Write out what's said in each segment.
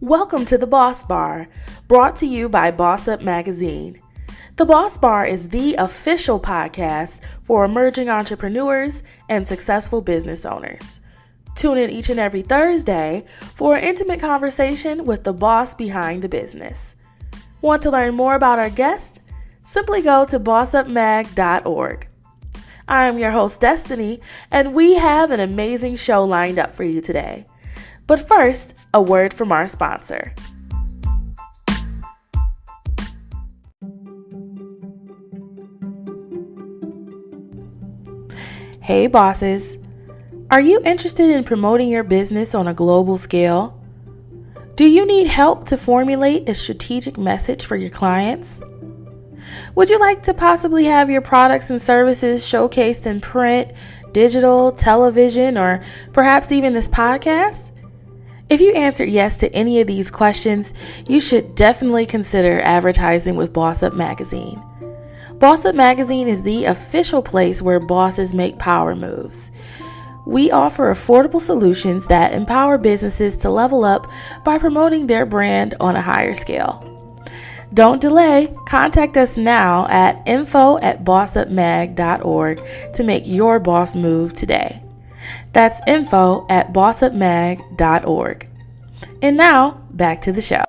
Welcome to the Boss Bar, brought to you by Boss Up Magazine. The Boss Bar is the official podcast for emerging entrepreneurs and successful business owners. Tune in each and every Thursday for an intimate conversation with the boss behind the business. Want to learn more about our guest? Simply go to bossupmag.org. I am your host, Destiny, and we have an amazing show lined up for you today. But first, a word from our sponsor. Hey bosses, are you interested in promoting your business on a global scale? Do you need help to formulate a strategic message for your clients? Would you like to possibly have your products and services showcased in print, digital, television, or perhaps even this podcast? If you answered yes to any of these questions, you should definitely consider advertising with Boss Up Magazine. Boss Up Magazine is the official place where bosses make power moves. We offer affordable solutions that empower businesses to level up by promoting their brand on a higher scale. Don't delay. Contact us now at info@bossupmag.org to make your boss move today. That's info@bossupmag.org. And now, back to the show.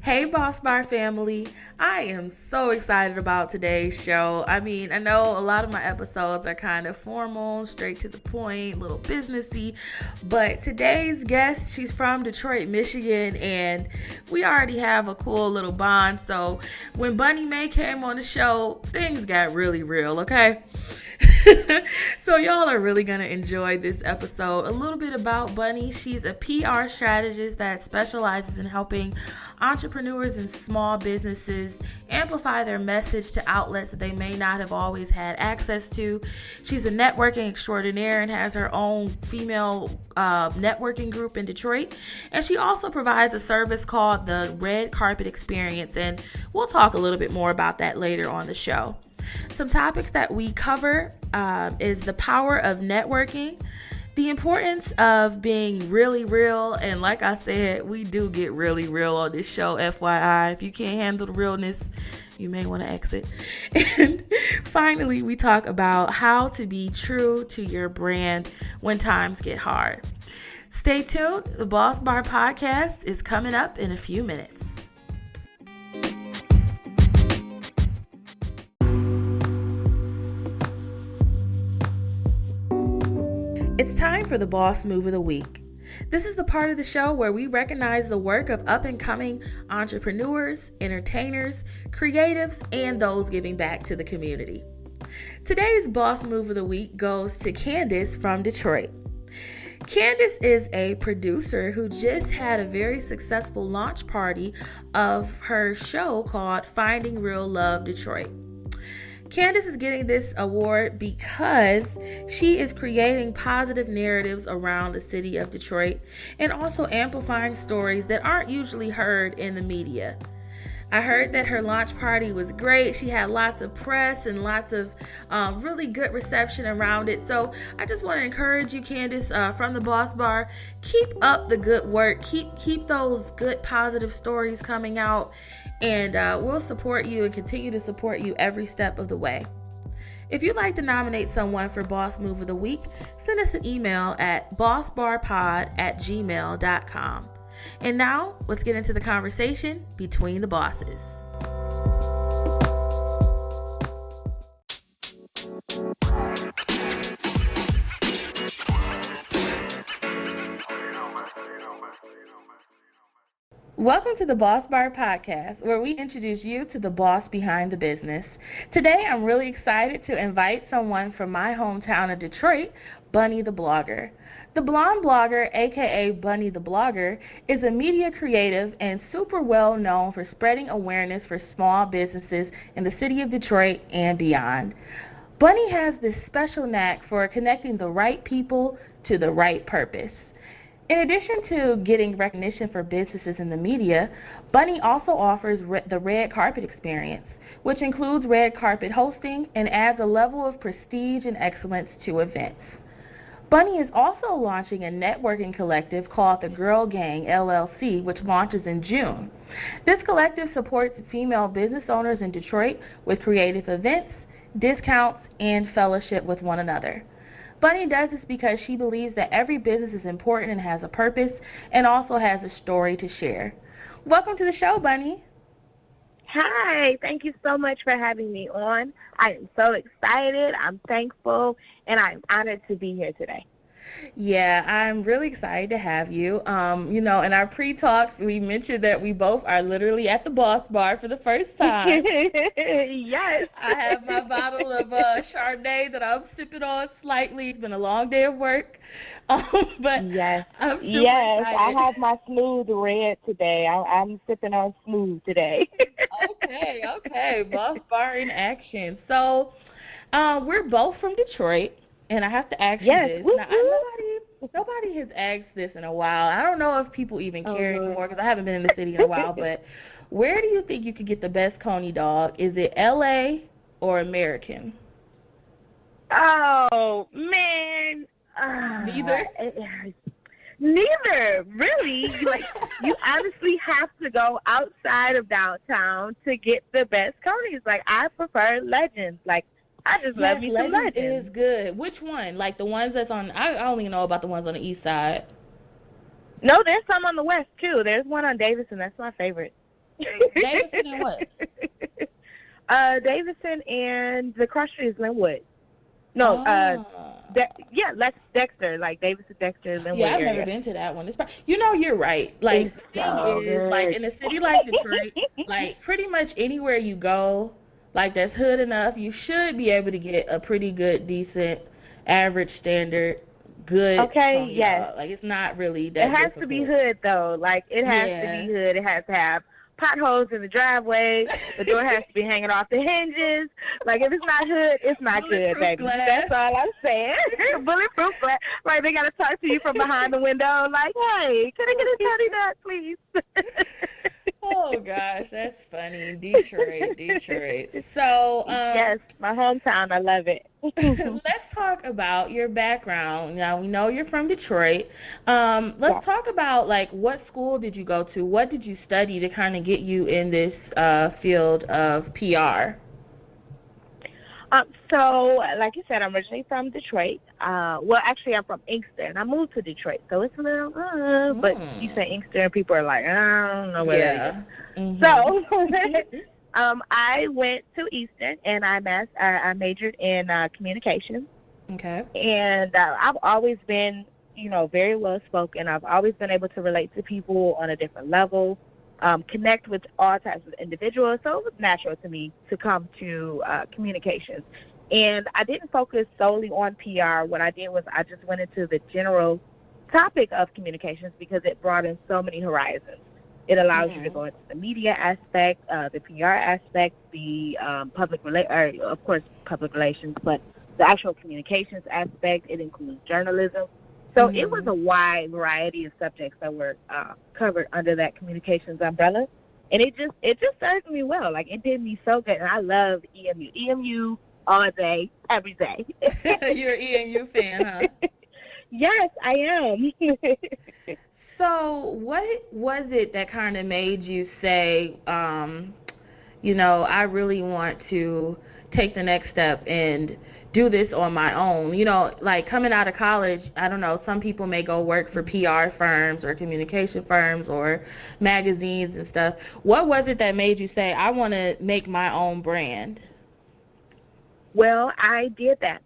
Hey Boss Bar family, I am so excited about today's show. I know a lot of my episodes are kind of formal, straight to the point, a little businessy, but today's guest, she's from Detroit, Michigan, and we already have a cool little bond. So when Bunnie Moe came on the show, things got really real, okay? So y'all are really going to enjoy this episode. A little bit about Bunnie. She's a PR strategist that specializes in helping entrepreneurs and small businesses amplify their message to outlets that they may not have always had access to. She's a networking extraordinaire and has her own female networking group in Detroit. And she also provides a service called the Red Carpet Experience. And we'll talk a little bit more about that later on the show. Some topics that we cover is the power of networking, the importance of being really real, and like I said, we do get really real on this show, FYI. If you can't handle the realness, you may want to exit. And finally, we talk about how to be true to your brand when times get hard. Stay tuned. The Boss Bar podcast is coming up in a few minutes. It's time for the Boss Move of the Week. This is the part of the show where we recognize the work of up-and-coming entrepreneurs, entertainers, creatives, and those giving back to the community. Today's Boss Move of the Week goes to Candace from Detroit. Candace is a producer who just had a very successful launch party of her show called Finding Real Love Detroit. Candace is getting this award because she is creating positive narratives around the city of Detroit and also amplifying stories that aren't usually heard in the media. I heard that her launch party was great. She had lots of press and lots of really good reception around it. So I just want to encourage you, Candace, from the Boss Bar, keep up the good work. Keep those good positive stories coming out. And we'll support you and continue to support you every step of the way. If you'd like to nominate someone for Boss Move of the Week, send us an email at bossbarpod@gmail.com. And now, let's get into the conversation between the bosses. Welcome to the Boss Bar podcast, where we introduce you to the boss behind the business. Today, I'm really excited to invite someone from my hometown of Detroit, Bunnie the Blogger. The blonde blogger, aka Bunnie the Blogger, is a media creative and super well known for spreading awareness for small businesses in the city of Detroit and beyond. Bunnie has this special knack for connecting the right people to the right purpose. In addition to getting recognition for businesses in the media, Bunnie also offers the red carpet experience, which includes red carpet hosting and adds a level of prestige and excellence to events. Bunnie is also launching a networking collective called the Girl Gang LLC, which launches in June. This collective supports female business owners in Detroit with creative events, discounts, and fellowship with one another. Bunnie does this because she believes that every business is important and has a purpose and also has a story to share. Welcome to the show, Bunnie. Hi, thank you so much for having me on. I am so excited, I'm thankful, and I'm honored to be here today. Yeah, I'm really excited to have you. In our pre-talks, we mentioned that we both are literally at the Boss Bar for the first time. Yes. I have my bottle of Chardonnay that I'm sipping on slightly. It's been a long day of work. But yes, I'm super yes, excited. I have my smooth red today. I'm sipping on smooth today. Okay, Boss Bar in action. So, we're both from Detroit. And I have to ask you this. Now, nobody has asked this in a while. I don't know if people even care anymore because I haven't been in the city in a while. But where do you think you could get the best coney dog? Is it L.A. or American? Oh, man. Neither? Neither, really. Like, you honestly have to go outside of downtown to get the best conies. Like, I prefer Legends. Like, I just love me some Legends. It is good. Which one? Like the ones that's on, I only know about the ones on the east side. No, there's some on the west, too. There's one on Davison. That's my favorite. Davison and what? Davison and the cross street is Linwood. No, Dexter, like Davison, Dexter, Linwood. Yeah, I've never been to that one. You're right. Like, like in a city like Detroit, like pretty much anywhere you go, like that's hood enough, you should be able to get a pretty good, decent, average standard, good. Okay, yes. Dog. Like it's not really that. It has to be hood though. Like it has to be hood. It has to have potholes in the driveway. The door has to be hanging off the hinges. Like if it's not hood, it's not good, baby. Glass. That's all I'm saying. Bulletproof glass. Like they gotta talk to you from behind the window. Like, hey, can I get a teddy dog, please? Oh gosh, that's funny. Detroit. So yes, my hometown. I love it. Let's talk about your background. Now we know you're from Detroit. Let's talk about like what school did you go to? What did you study to kind of get you in this field of PR? So, like you said, I'm originally from Detroit. Well, actually, I'm from Inkster, and I moved to Detroit, so it's a little, but you say Inkster, and people are like, I don't know where that is. So, I went to Eastern, and I majored in communications. Okay. And I've always been, very well-spoken. I've always been able to relate to people on a different level. Connect with all types of individuals, so it was natural to me to come to communications. And I didn't focus solely on PR. What I did was I just went into the general topic of communications because it broadens so many horizons. It allows you to go into the media aspect, the PR aspect, the public relations, but the actual communications aspect. It includes journalism. So it was a wide variety of subjects that were covered under that communications umbrella, and it just served me well. Like it did me so good, and I love EMU all day, every day. You're an EMU fan, huh? Yes, I am. So what was it that kind of made you say, I really want to take the next step and do this on my own? Like coming out of college, I don't know, some people may go work for PR firms or communication firms or magazines and stuff. What was it that made you say, I want to make my own brand? Well, I did that.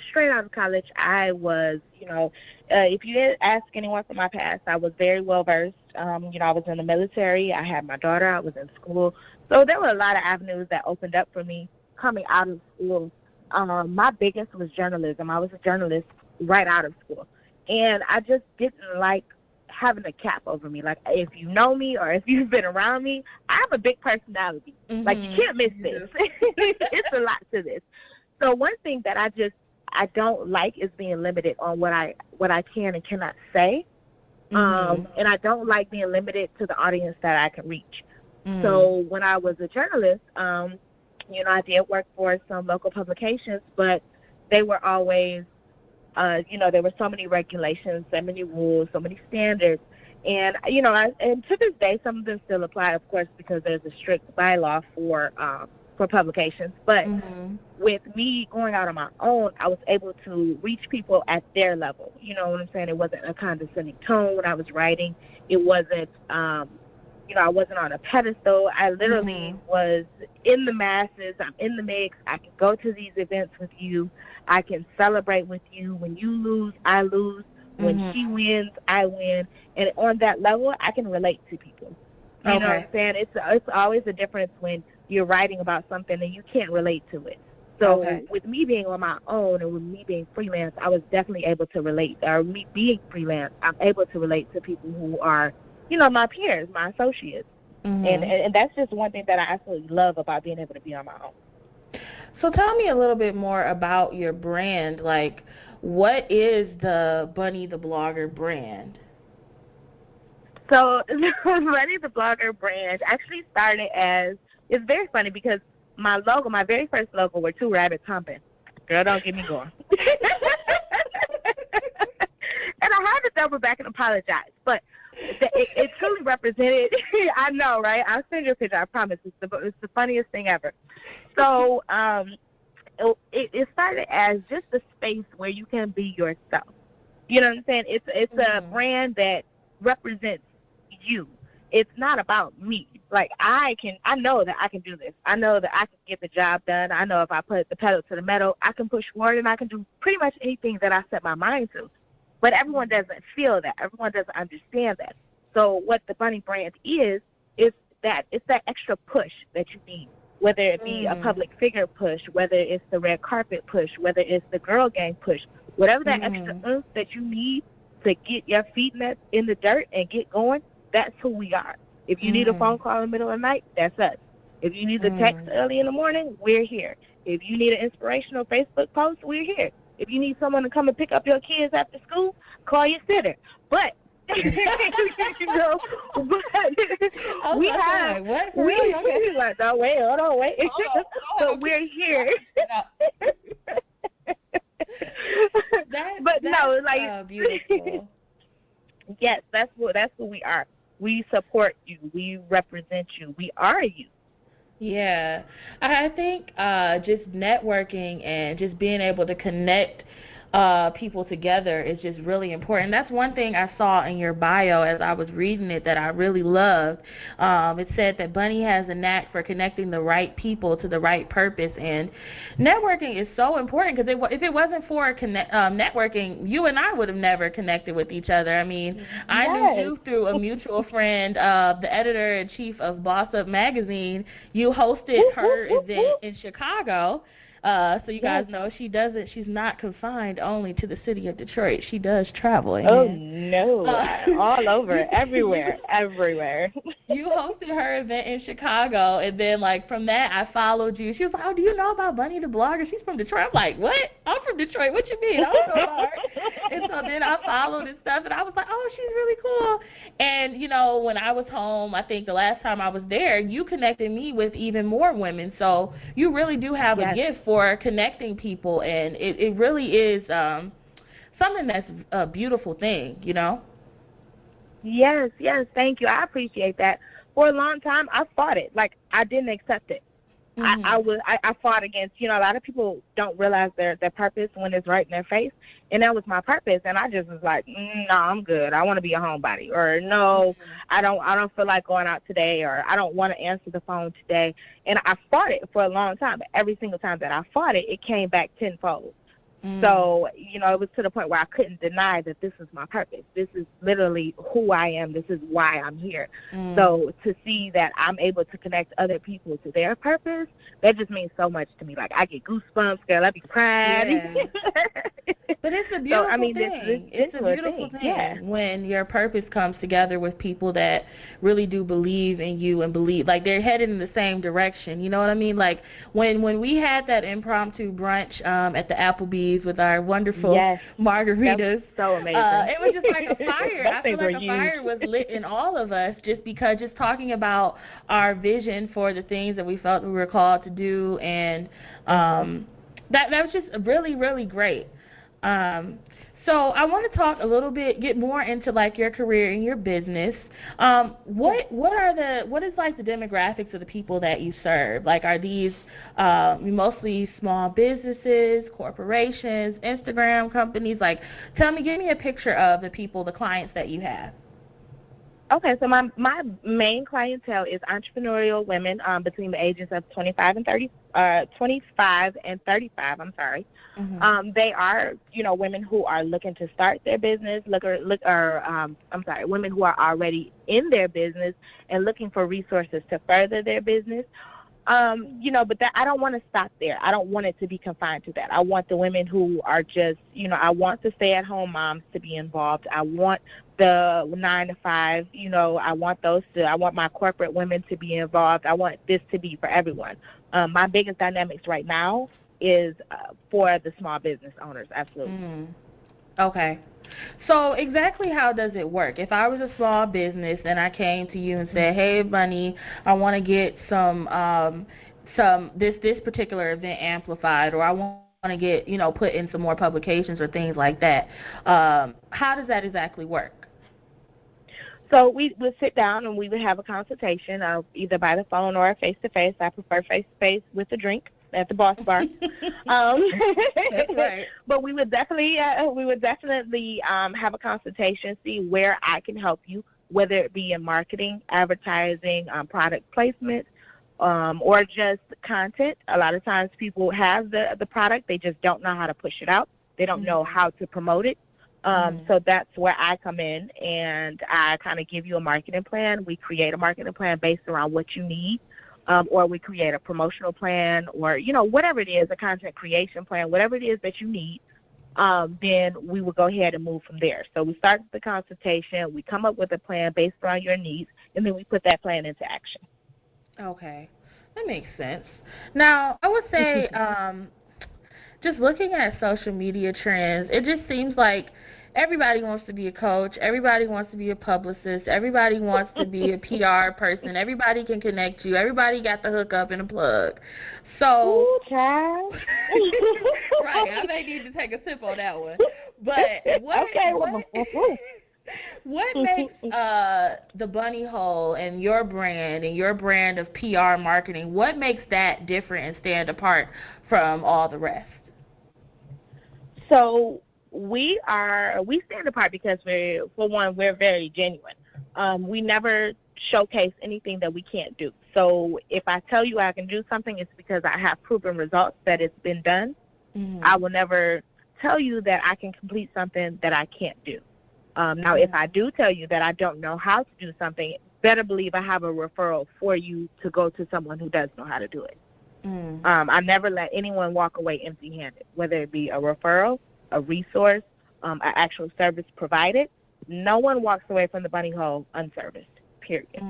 Straight out of college, I was, if you ask anyone from my past, I was very well-versed. I was in the military. I had my daughter. I was in school. So there were a lot of avenues that opened up for me coming out of school. My biggest was journalism. I was a journalist right out of school. And I just didn't like having a cap over me. Like, if you know me or if you've been around me, I have a big personality. Like, you can't miss this. It's a lot to this. So one thing that I don't like is being limited on what I can and cannot say. And I don't like being limited to the audience that I can reach. So when I was a journalist, you know, I did work for some local publications, but they were always, you know, there were so many regulations, so many rules, so many standards. And, you know, and to this day, some of them still apply, of course, because there's a strict bylaw for publications. But with me going out on my own, I was able to reach people at their level. You know what I'm saying? It wasn't a condescending tone when I was writing. It wasn't, you know, I wasn't on a pedestal. I literally was in the masses. I'm in the mix. I can go to these events with you. I can celebrate with you. When you lose, I lose. When she wins, I win. And on that level, I can relate to people. You know what I'm saying? It's always a difference when you're writing about something and you can't relate to it. So with me being on my own and with me being freelance, I was definitely able to relate. Or me being freelance, I'm able to relate to people who are, you know, my peers, my associates. And that's just one thing that I absolutely love about being able to be on my own. So tell me a little bit more about your brand. Like, what is the Bunnie the Blogger brand? So Bunnie the Blogger brand actually started as, it's very funny because my logo, my very first logo were two rabbits humping. Girl, don't get me going. And I had to double back and apologize. But it truly represented, I know, right? I'll send you a picture, I promise. It's the funniest thing ever. So it started as just a space where you can be yourself. You know what I'm saying? It's a brand that represents you. It's not about me. Like, I know that I can do this. I know that I can get the job done. I know if I put the pedal to the metal, I can push forward and I can do pretty much anything that I set my mind to. But everyone doesn't feel that. Everyone doesn't understand that. So what the Bunnie brand is that it's that extra push that you need, whether it be a public figure push, whether it's the red carpet push, whether it's the girl gang push, whatever that extra oomph that you need to get your feet in the dirt and get going, that's who we are. If you need a phone call in the middle of the night, that's us. If you need a text early in the morning, we're here. If you need an inspirational Facebook post, we're here. If you need someone to come and pick up your kids after school, call your sitter. But you know, we have. What? We like, no, wait, hold on, wait. But we're here. But no, like, beautiful. Yes, that's who we are. We support you. We represent you. We are you. Yeah. I think just networking and just being able to connect people together is just really important. That's one thing I saw in your bio as I was reading it that I really loved. It said that Bunnie has a knack for connecting the right people to the right purpose, and networking is so important because if it wasn't for networking, you and I would have never connected with each other. I mean, I knew you through a mutual friend, the editor-in-chief of Boss Up Magazine. You hosted her event in Chicago. So you guys know she's not confined only to the city of Detroit. She does travel. Oh, no. All over, everywhere. You hosted her event in Chicago, and then, like, from that, I followed you. She was like, oh, do you know about Bunnie the Blogger? She's from Detroit. I'm like, what? I'm from Detroit. What you mean? I don't know about her. And so then I followed and stuff, and I was like, oh, she's really cool. And, you know, when I was home, I think the last time I was there, you connected me with even more women. So you really do have a gift for connecting people, and it really is something that's a beautiful thing, you know? Yes, thank you. I appreciate that. For a long time, I fought it. Like, I didn't accept it. I fought against, you know, a lot of people don't realize their purpose when it's right in their face, and that was my purpose, and I just was like, no, I'm good. I want to be a homebody, or no, I don't feel like going out today, or I don't want to answer the phone today, and I fought it for a long time, but every single time that I fought it, it came back tenfold. So, you know, it was to the point where I couldn't deny that this is my purpose. This is literally who I am. This is why I'm here. So to see that I'm able to connect other people to their purpose, that just means so much to me. Like, I get goosebumps, girl. I be crying. Yeah. But it's a beautiful thing. It's a beautiful thing when your purpose comes together with people that really do believe in you and believe, like, they're headed in the same direction. You know what I mean? Like, when we had that impromptu brunch at the Applebee's these with our wonderful margaritas. So amazing. It was just like a fire. I feel like a fire was lit in all of us just because just talking about our vision for the things that we felt we were called to do, and that was just really, really great. So I want to talk a little bit, get more into like your career and your business. What is like the demographics of the people that you serve? Like, are these mostly small businesses, corporations, Instagram companies? Like, give me a picture of the people, the clients that you have. Okay, so my main clientele is entrepreneurial women between the ages of 25 and 35. I'm sorry. Mm-hmm. They are, women who are looking to start their business, women who are already in their business and looking for resources to further their business. But that I don't want to stop there. I don't want it to be confined to that. I want the women who are just, I want the stay-at-home moms to be involved. I want the 9 to 5, I want my corporate women to be involved. I want this to be for everyone. My biggest dynamics right now is for the small business owners, absolutely. Okay. So exactly how does it work? If I was a small business and I came to you and said, hey, Bunnie, I want to get some this particular event amplified, or I want to get, put in some more publications or things like that, how does that exactly work? So we would sit down and we would have a consultation, either by the phone or face-to-face. I prefer face-to-face with a drink at the Boss Bar. That's right. But we would definitely have a consultation, see where I can help you, whether it be in marketing, advertising, product placement, or just content. A lot of times people have the product, they just don't know how to push it out. They don't know how to promote it. So that's where I come in, and I kind of give you a marketing plan. We create a marketing plan based around what you need, or we create a promotional plan, or, whatever it is, a content creation plan, whatever it is that you need, then we will go ahead and move from there. So we start the consultation, we come up with a plan based around your needs, and then we put that plan into action. Okay. That makes sense. Now, I would say just looking at social media trends, it just seems like everybody wants to be a coach. Everybody wants to be a publicist. Everybody wants to be a PR person. Everybody can connect you. Everybody got the hookup and a plug. So, ooh, child. Right, I may need to take a sip on that one. But what makes the Bunnie Hole and your brand of PR marketing, what makes that different and stand apart from all the rest? So we stand apart because we're very genuine. We never showcase anything that we can't do. So if I tell you I can do something, it's because I have proven results that it's been done. I will never tell you that I can complete something that I can't do. Now, if I do tell you that I don't know how to do something, better believe I have a referral for you to go to someone who does know how to do it. I never let anyone walk away empty-handed, whether it be a referral, a resource, an actual service provided. No one walks away from the Bunnie Hole unserviced, period.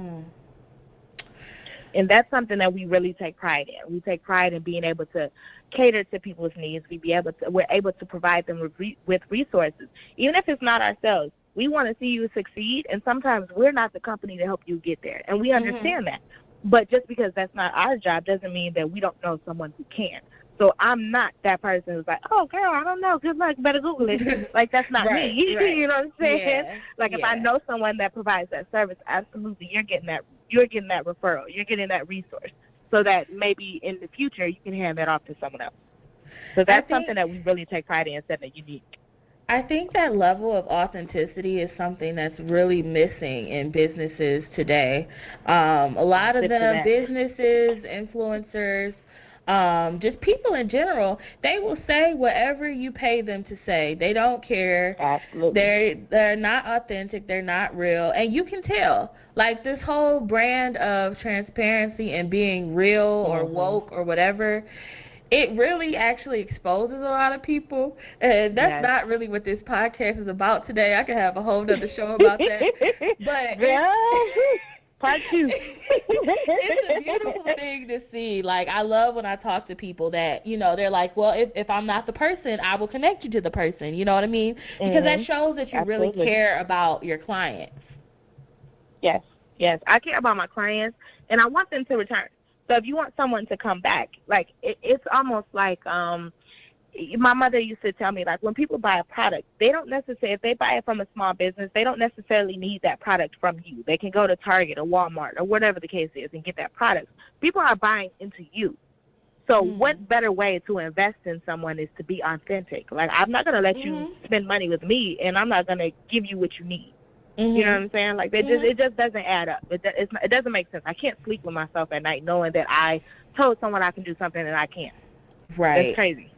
And that's something that we really take pride in. We take pride in being able to cater to people's needs. We're able to provide them with resources. Even if it's not ourselves, we want to see you succeed, and sometimes we're not the company to help you get there, and we understand that. But just because that's not our job doesn't mean that we don't know someone who can. So I'm not that person who's like, oh, girl, I don't know. Good luck. Better Google it. Like, that's not me. Right. You know what I'm saying? Yeah. Like, if I know someone that provides that service, absolutely, you're getting that referral. You're getting that resource so that maybe in the future you can hand that off to someone else. So that's something that we really take pride in, setting unique. I think that level of authenticity is something that's really missing in businesses today. A lot of them, businesses, influencers, just people in general, they will say whatever you pay them to say. They don't care. Absolutely. They're not authentic. They're not real. And you can tell. Like, this whole brand of transparency and being real or woke or whatever, it really actually exposes a lot of people. And that's not really what this podcast is about today. I could have a whole other show about that. But Part 2. It's a beautiful thing to see. Like, I love when I talk to people that, they're like, well, if I'm not the person, I will connect you to the person. You know what I mean? Because that shows that you really care about your clients. Yes. I care about my clients, and I want them to return. So if you want someone to come back, like, it's almost like my mother used to tell me, like, when people buy a product, they don't necessarily, if they buy it from a small business, they don't necessarily need that product from you. They can go to Target or Walmart or whatever the case is and get that product. People are buying into you. So what better way to invest in someone is to be authentic. Like, I'm not going to let you spend money with me, and I'm not going to give you what you need. You know what I'm saying? Like, it just doesn't add up. It doesn't make sense. I can't sleep with myself at night knowing that I told someone I can do something and I can't. Right. It's crazy.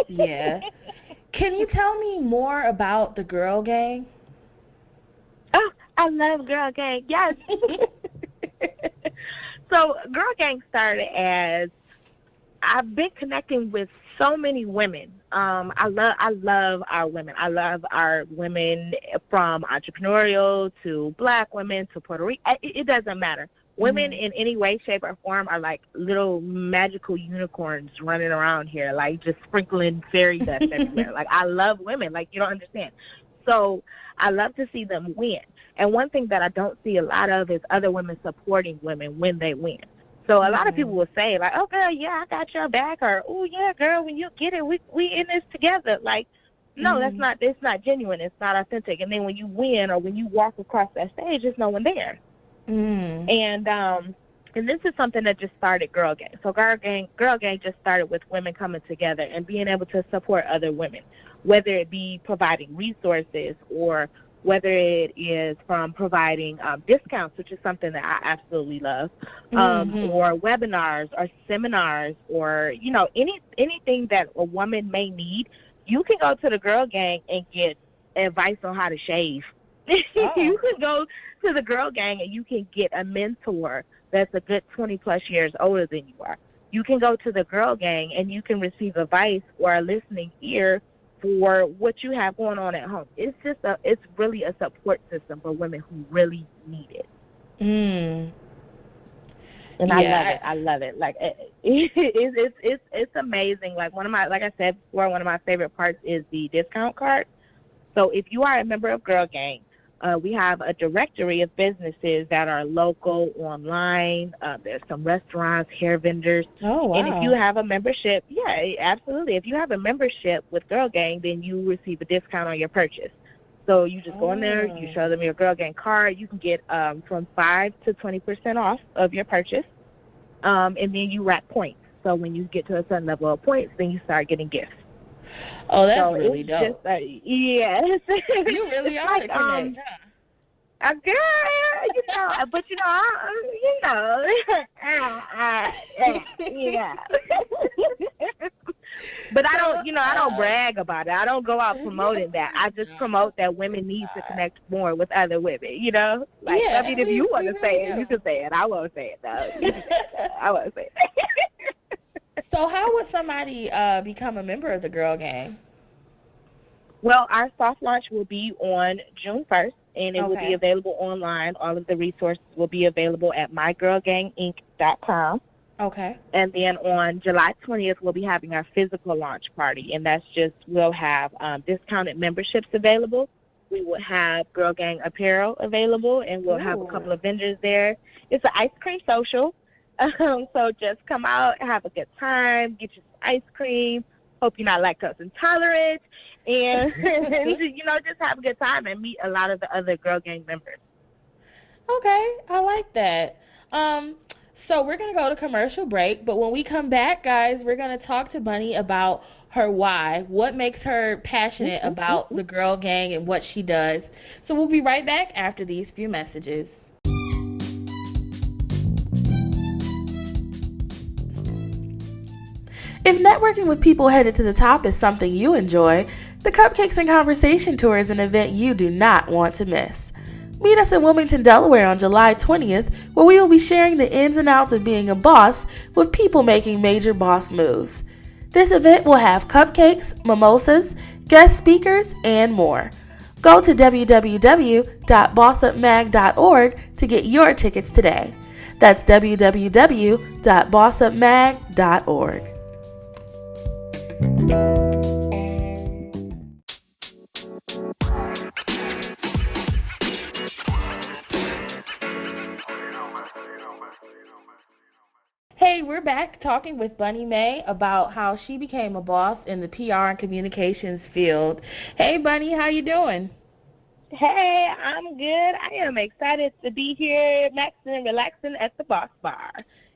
Yeah. Can you tell me more about the Girl Gang? Oh, I love Girl Gang. Yes. So Girl Gang started as I've been connecting with so many women. I love our women. I love our women from entrepreneurial to black women to Puerto Rico. It doesn't matter. Women in any way, shape, or form are like little magical unicorns running around here, like just sprinkling fairy dust everywhere. Like, I love women. Like, you don't understand. So I love to see them win. And one thing that I don't see a lot of is other women supporting women when they win. So a lot of people will say, like, oh, girl, yeah, I got your back, or, oh, yeah, girl, when you get it, we in this together. Like, no, it's not genuine. It's not authentic. And then when you win or when you walk across that stage, there's no one there. And this is something that just started Girl Gang. So Girl Gang just started with women coming together and being able to support other women, whether it be providing resources or whether it is from providing discounts, which is something that I absolutely love, or webinars or seminars or, anything that a woman may need. You can go to the Girl Gang and get advice on how to shave. You can go to the Girl Gang and you can get a mentor that's a good 20-plus years older than you are. You can go to the Girl Gang and you can receive advice or a listening ear for what you have going on at home. It's really a support system for women who really need it. And I love it. Like, it's amazing. Like, like I said before, one of my favorite parts is the discount card. So if you are a member of Girl Gang, we have a directory of businesses that are local, online. There's some restaurants, hair vendors. Oh, wow. And if you have a membership, yeah, absolutely. If you have a membership with Girl Gang, then you receive a discount on your purchase. So you just go in there, you show them your Girl Gang card. You can get from 5 to 20% off of your purchase, and then you rack points. So when you get to a certain level of points, then you start getting gifts. Oh, that's really dope. Yes. You really are like, girl, but yeah. But I don't brag about it. I don't go out promoting that. I just promote that women need to connect more with other women, Like, I mean, if you want to say it, you can say it. I won't say it, though. I won't say it. So how would somebody become a member of the Girl Gang? Well, our soft launch will be on June 1st, and it will be available online. All of the resources will be available at mygirlganginc.com. Okay. And then on July 20th, we'll be having our physical launch party, and that's just we'll have discounted memberships available. We will have Girl Gang apparel available, and we'll have a couple of vendors there. It's an ice cream social. So just come out, have a good time, get you some ice cream. Hope you're not lactose intolerant, and just have a good time and meet a lot of the other Girl Gang members. Okay, I like that. So we're gonna go to commercial break, but when we come back, guys, we're gonna talk to Bunnie about her why, what makes her passionate about the Girl Gang and what she does. So we'll be right back after these few messages. If networking with people headed to the top is something you enjoy, the Cupcakes and Conversation Tour is an event you do not want to miss. Meet us in Wilmington, Delaware on July 20th, where we will be sharing the ins and outs of being a boss with people making major boss moves. This event will have cupcakes, mimosas, guest speakers, and more. Go to www.bossupmag.org to get your tickets today. That's www.bossupmag.org. Hey, we're back talking with Bunnie Moe about how she became a boss in the PR and communications field. Hey, Bunnie, how you doing? Hey, I'm good. I am excited to be here, maxing and relaxing at the Boss Bar.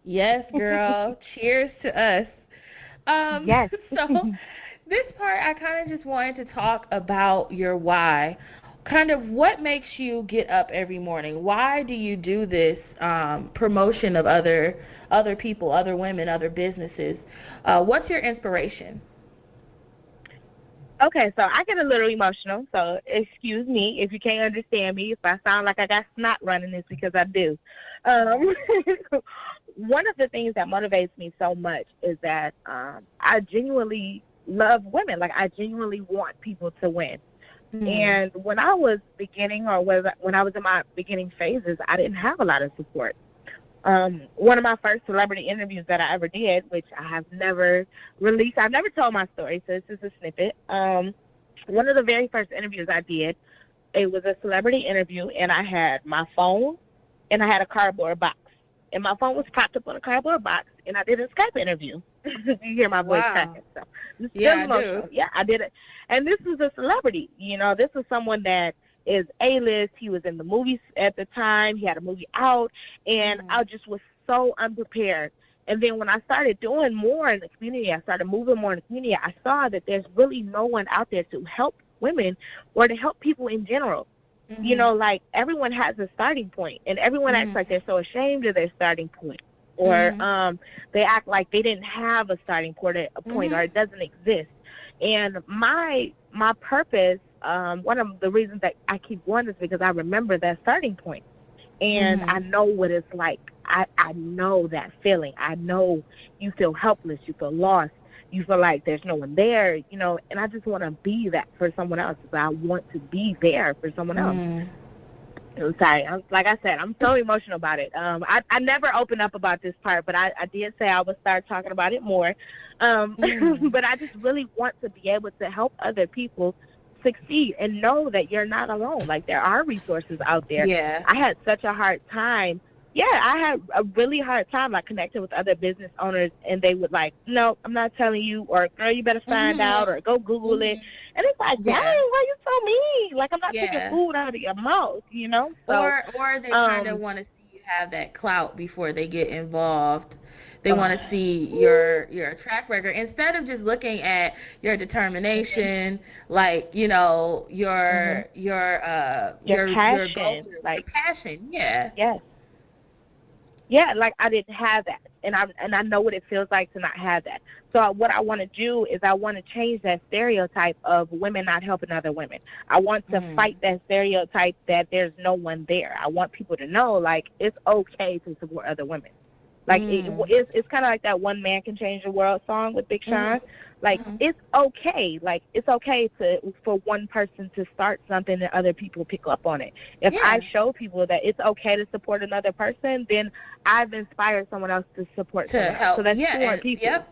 Yes, girl. Cheers to us. Yes. So this part, I kind of just wanted to talk about your why. Kind of what makes you get up every morning? Why do you do this promotion of other people, other women, other businesses? What's your inspiration? Okay, so I get a little emotional, so excuse me if you can't understand me. If I sound like I got snot running, it's because I do. One of the things that motivates me so much is that I genuinely love women. Like, I genuinely want people to win. And when I was beginning, or when I was in my beginning phases, I didn't have a lot of support. One of my first celebrity interviews that I ever did, which I have never released, I've never told my story, so this is a snippet. One of the very first interviews I did, it was a celebrity interview, and I had my phone, and I had a cardboard box. And my phone was propped up on a cardboard box, and I did a Skype interview. You hear my voice cracking. So it's yeah, emotional. Yeah, I did it. And this was a celebrity. You know, this is someone that is A-list. He was in the movies at the time. He had a movie out, and I just was so unprepared. And then when I started doing more in the community, I started moving more in the community, I saw that there's really no one out there to help women or to help people in general. You know, like, everyone has a starting point, and everyone acts like they're so ashamed of their starting point, or they act like they didn't have a starting point, or it doesn't exist. And my purpose, one of the reasons that I keep going is because I remember that starting point, and I know what it's like. I know that feeling. I know you feel helpless, you feel lost, you feel like there's no one there, you know, and I just want to be that for someone else. I want to be there for someone else. I'm sorry. Like I said, I'm so emotional about it. I never opened up about this part, but I did say I would start talking about it more. But I just really want to be able to help other people succeed and know that you're not alone. Like, there are resources out there. Yeah. I had such a hard time. Yeah, I had a really hard time, like, connecting with other business owners, and they would like, no, I'm not telling you, or, girl, you better find out, or go Google it. And it's like, dang, why you so mean? Like, I'm not taking food out of your mouth, you know? So, or they kind of want to see you have that clout before they get involved. They want to see your track record instead of just looking at your determination, like, you know, your passion, your passion. Yes. Yeah, like, I didn't have that, and I know what it feels like to not have that. So what I want to do is I want to change that stereotype of women not helping other women. I want to fight that stereotype that there's no one there. I want people to know, like, it's okay to support other women. Like, it's kind of like that One Man Can Change the World song with Big Sean. Like, it's okay. Like, it's okay for one person to start something and other people pick up on it. If I show people that it's okay to support another person, then I've inspired someone else to support someone else. Help. So that's 4 people.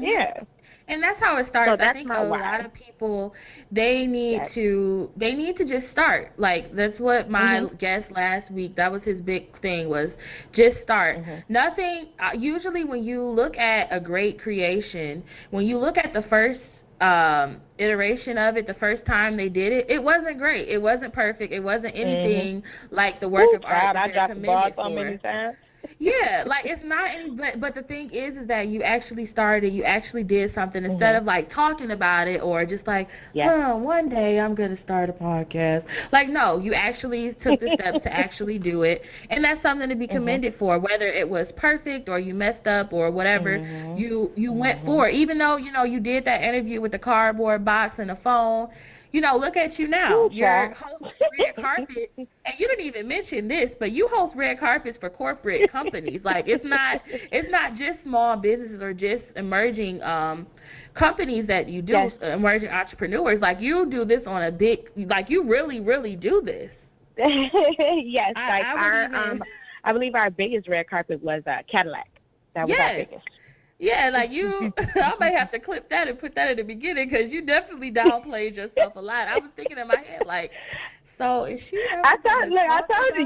Yeah. And that's how it starts. So I think a lot of people, they need to just start. Like, that's what my guest last week, that was his big thing, was just start. Nothing, usually when you look at a great creation, when you look at the first iteration of it, the first time they did it, it wasn't great. It wasn't perfect. It wasn't anything like the work of art that they're committed for. So many times. Yeah, like, it's not any, but the thing is that you actually started, you actually did something instead of, like, talking about it or just like, one day I'm going to start a podcast. Like, no, you actually took the steps to actually do it, and that's something to be commended for, whether it was perfect or you messed up or whatever, you went for it. Even though, you know, you did that interview with the cardboard box and the phone. You know, look at you now. You're host red carpet, and you didn't even mention this, but you host red carpets for corporate companies. Like, it's not just small businesses or just emerging companies that you do, emerging entrepreneurs, like you do this on a big, like you really, really do this. Yes, I believe our biggest red carpet was Cadillac. That was our biggest. Yeah, like you, I might have to clip that and put that in the beginning because you definitely downplayed yourself a lot. I was thinking in my head, like, so is she? I told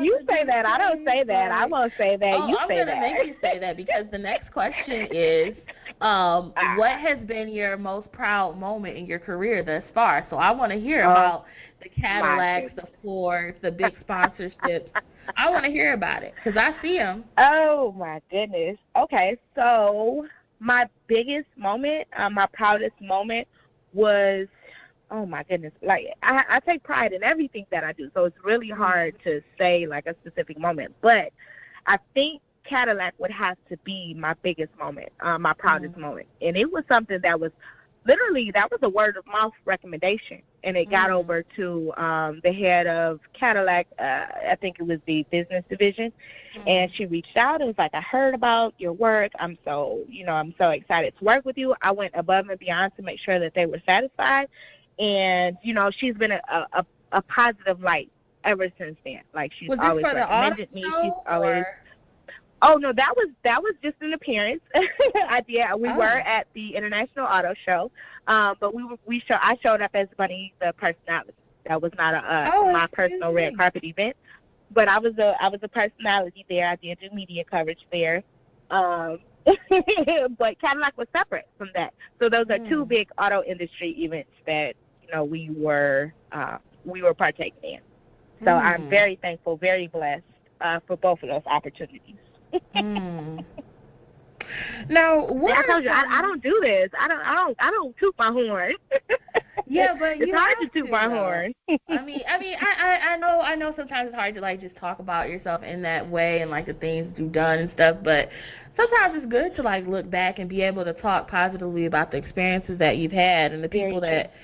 you say that. I don't say that. I won't say that. You say that. I'm gonna make you say that because the next question is, what has been your most proud moment in your career thus far? So I want to hear about the Cadillacs, the Fords, the big sponsorships. I want to hear about it because I see them. Oh my goodness. Okay, so my biggest moment, my proudest moment was, oh my goodness, like I take pride in everything that I do, so it's really hard to say like a specific moment, but I think Cadillac would have to be my biggest moment, my proudest moment, and it was something that was literally, that was a word of mouth recommendation, and it got over to the head of Cadillac, I think it was the business division, and she reached out and was like, I heard about your work. I'm so excited to work with you. I went above and beyond to make sure that they were satisfied, and, she's been a positive light ever since then. Like, she's always recommended me. She's always... Oh no, that was just an appearance. We were at the International Auto Show, but I showed up as Bunnie the personality. That was not my personal red carpet event, but I was a personality there. I did do media coverage there, but Cadillac was separate from that. So those are two big auto industry events that we were partaking in. So I'm very thankful, very blessed for both of those opportunities. Now, what I told you, I don't do this. I don't toot my horn. Yeah, but it's hard to toot my horn. I know sometimes it's hard to like just talk about yourself in that way and like the things you've done and stuff, but sometimes it's good to like look back and be able to talk positively about the experiences that you've had and the people that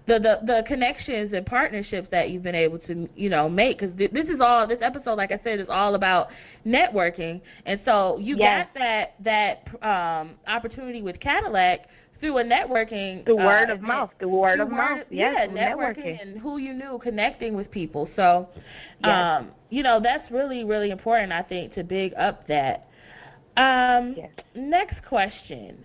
the connections and partnerships that you've been able to, make. Because this episode, like I said, is all about networking. And so you got that opportunity with Cadillac through a networking. Through word of mouth. Yes, networking and who you knew, connecting with people. So, that's really, really important, I think, to big up that. Next question.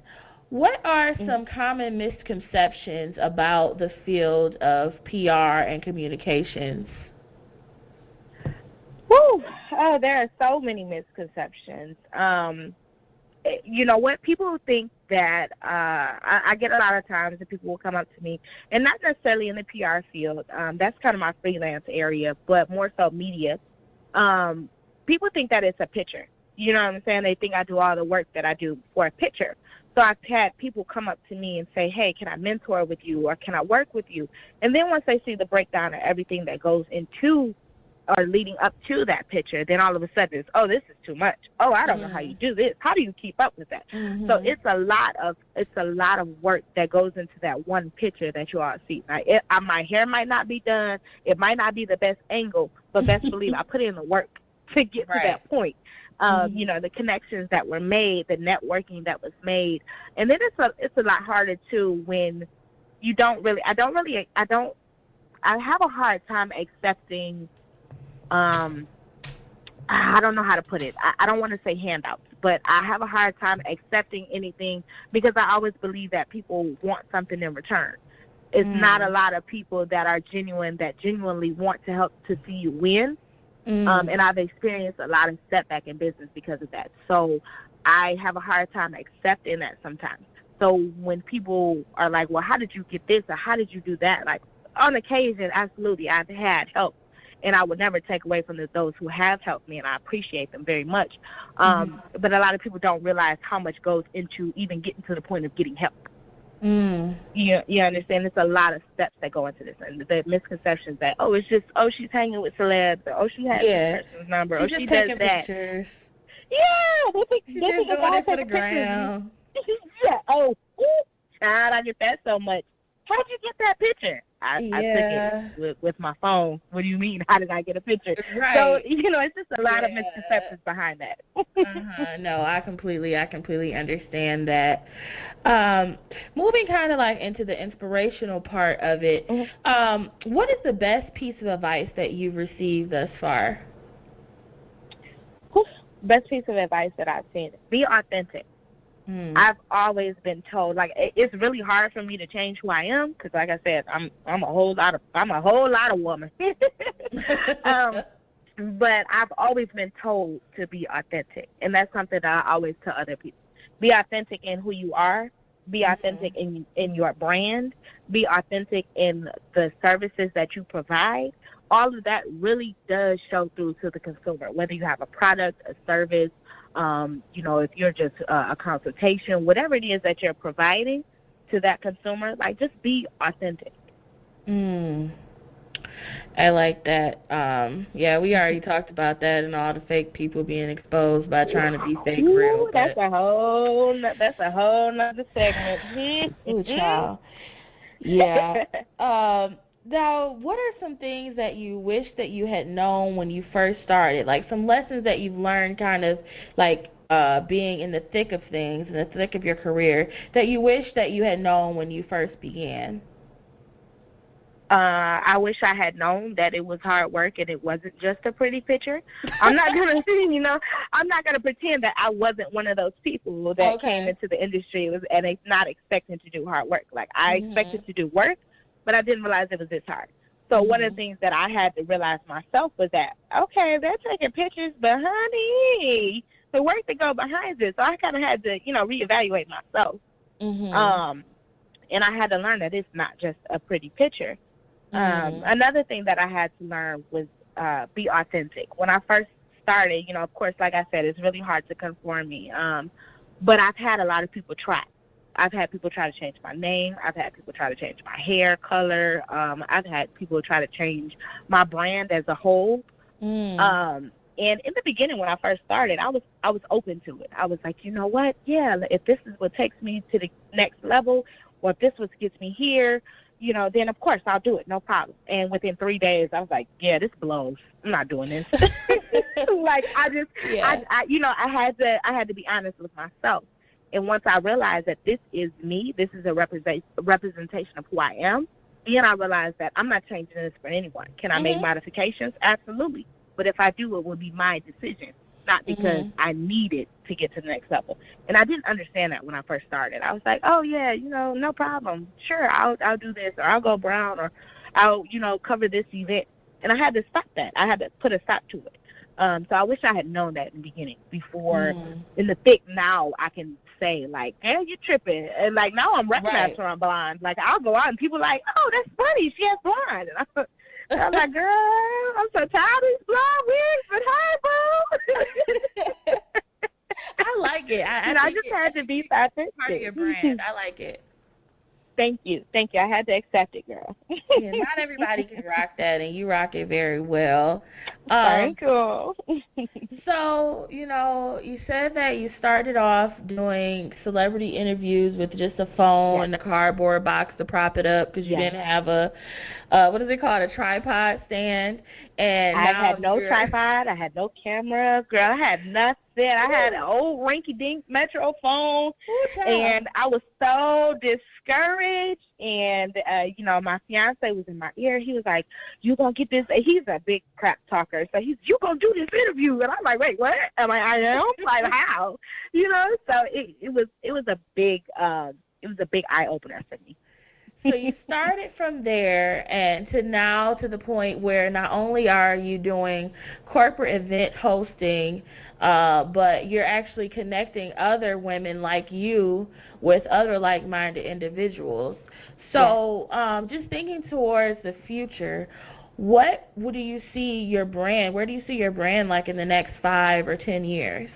What are some common misconceptions about the field of PR and communications? Woo! Oh, there are so many misconceptions. What people think that I get a lot of times that people will come up to me, and not necessarily in the PR field. That's kind of my freelance area, but more so media. People think that it's a picture. You know what I'm saying? They think I do all the work that I do for a picture. So I've had people come up to me and say, hey, can I mentor with you or can I work with you? And then once they see the breakdown of everything that goes into or leading up to that picture, then all of a sudden it's, oh, this is too much. Oh, I don't know how you do this. How do you keep up with that? So it's a lot of work that goes into that one picture that you all see. My hair might not be done. It might not be the best angle, but best believe I put in the work to get to that point. The connections that were made, the networking that was made. And then it's a lot harder too when you I have a hard time accepting, I don't know how to put it. I don't want to say handouts, but I have a hard time accepting anything because I always believe that people want something in return. It's not a lot of people that are genuinely want to help to see you win. And I've experienced a lot of setback in business because of that. So I have a hard time accepting that sometimes. So when people are like, well, how did you get this or how did you do that? Like, on occasion, absolutely, I've had help. And I would never take away from those who have helped me, and I appreciate them very much. But a lot of people don't realize how much goes into even getting to the point of getting help. You understand? There's a lot of steps that go into this, and the misconceptions that she's hanging with celebs, or she has this person's number, or she does that. Pictures. Yeah, they think it for the gram. Yeah. Child, I get that so much. how'd you get that picture? I took it with my phone. What do you mean? How did I get a picture? Right. So, it's just a lot of misconceptions behind that. No, I completely understand that. Moving kind of like into the inspirational part of it, what is the best piece of advice that you've received thus far? Best piece of advice that I've seen: be authentic. I've always been told, like, it's really hard for me to change who I am because, like I said, I'm a whole lot of woman. But I've always been told to be authentic, and that's something that I always tell other people. Be authentic in who you are. Be authentic in your brand. Be authentic in the services that you provide. All of that really does show through to the consumer, whether you have a product, a service, if you're just a consultation, whatever it is that you're providing to that consumer, like, just be authentic. I like that. We already talked about that and all the fake people being exposed by trying to be fake real. That's a whole nother segment. Ooh, child. Yeah. Now, what are some things that you wish that you had known when you first started? Like some lessons that you've learned kind of like being in the thick of things, in the thick of your career, that you wish that you had known when you first began? I wish I had known that it was hard work and it wasn't just a pretty picture. I'm not gonna pretend that I wasn't one of those people that came into the industry and it's not expecting to do hard work. Like, I expected to do work, but I didn't realize it was this hard. So one of the things that I had to realize myself was that, okay, they're taking pictures, but honey, the work that go behind this. So I kind of had to, reevaluate myself. And I had to learn that it's not just a pretty picture. Another thing that I had to learn was be authentic. When I first started, of course, like I said, it's really hard to conform me. But I've had a lot of people try. I've had people try to change my name. I've had people try to change my hair color. I've had people try to change my brand as a whole. And in the beginning, when I first started, I was open to it. I was like, you know what? Yeah, if this is what takes me to the next level, or if this is what gets me here, then of course I'll do it, no problem. And within 3 days, I was like, yeah, this blows. I'm not doing this. Like, I had to be honest with myself. And once I realized that this is me, this is a representation of who I am, then I realized that I'm not changing this for anyone. Can I make modifications? Absolutely. But if I do, it will be my decision, not because I need it to get to the next level. And I didn't understand that when I first started. I was like, oh, yeah, no problem. Sure, I'll do this, or I'll go brown, or I'll, cover this event. And I had to stop that. I had to put a stop to it. So I wish I had known that in the beginning before in the thick now I can say, like, hey, you're tripping. And, like, now I'm recognized when I'm blonde. Like, I'll go out and people are like, oh, that's funny. She has blonde. And I'm like, girl, I'm so tired of these blonde wigs, but hey, boo. I like it. I just had to be authentic. Part of your brand. I like it. Thank you. I had to accept it, girl. Yeah, not everybody can rock that, and you rock it very well. Thank you. So, you said that you started off doing celebrity interviews with just a phone and a cardboard box to prop it up because you didn't have a, what is it called, a tripod stand. And I had no tripod. I had no camera. Girl, I had nothing. I had an old rinky-dink Metro phone, and I was so discouraged. And, my fiance was in my ear. He was like, you going to get this? He's a big crap talker. So you going to do this interview? And I'm like, wait, what? I'm like, I am? Like, how? So it was a big eye-opener for me. So you started from there and to the point where not only are you doing corporate event hosting, but you're actually connecting other women like you with other like-minded individuals. So just thinking towards the future, where do you see your brand like in the next 5 or 10 years?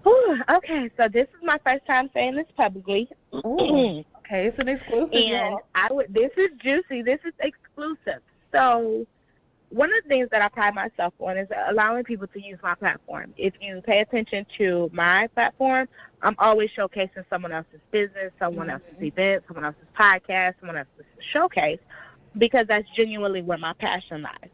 Ooh, okay, so this is my first time saying this publicly. Ooh. Okay, it's an exclusive. And this is juicy. This is exclusive. So one of the things that I pride myself on is allowing people to use my platform. If you pay attention to my platform, I'm always showcasing someone else's business, someone else's event, someone else's podcast, someone else's showcase, because that's genuinely where my passion lies.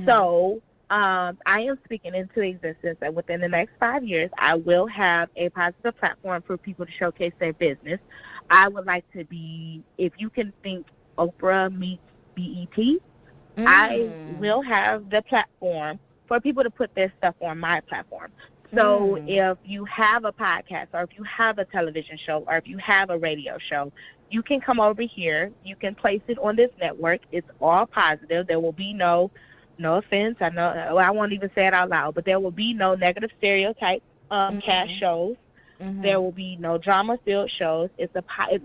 So I am speaking into existence that within the next 5 years, I will have a positive platform for people to showcase their business. I would like to be, if you can think Oprah meets BET, I will have the platform for people to put their stuff on my platform. So if you have a podcast, or if you have a television show, or if you have a radio show, you can come over here. You can place it on this network. It's all positive. There will be no offense. I know I won't even say it out loud, but there will be no negative stereotype cast shows. There will be no drama-filled shows. It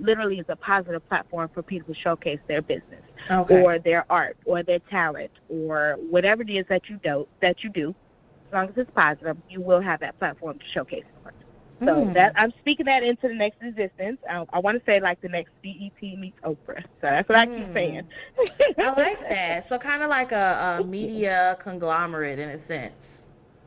literally is a positive platform for people to showcase their business or their art or their talent or whatever it is that you do. As long as it's positive, you will have that platform to showcase it. So that I'm speaking that into the next existence. I want to say like the next BET meets Oprah. So that's what I keep saying. I like that. So kind of like a media conglomerate in a sense.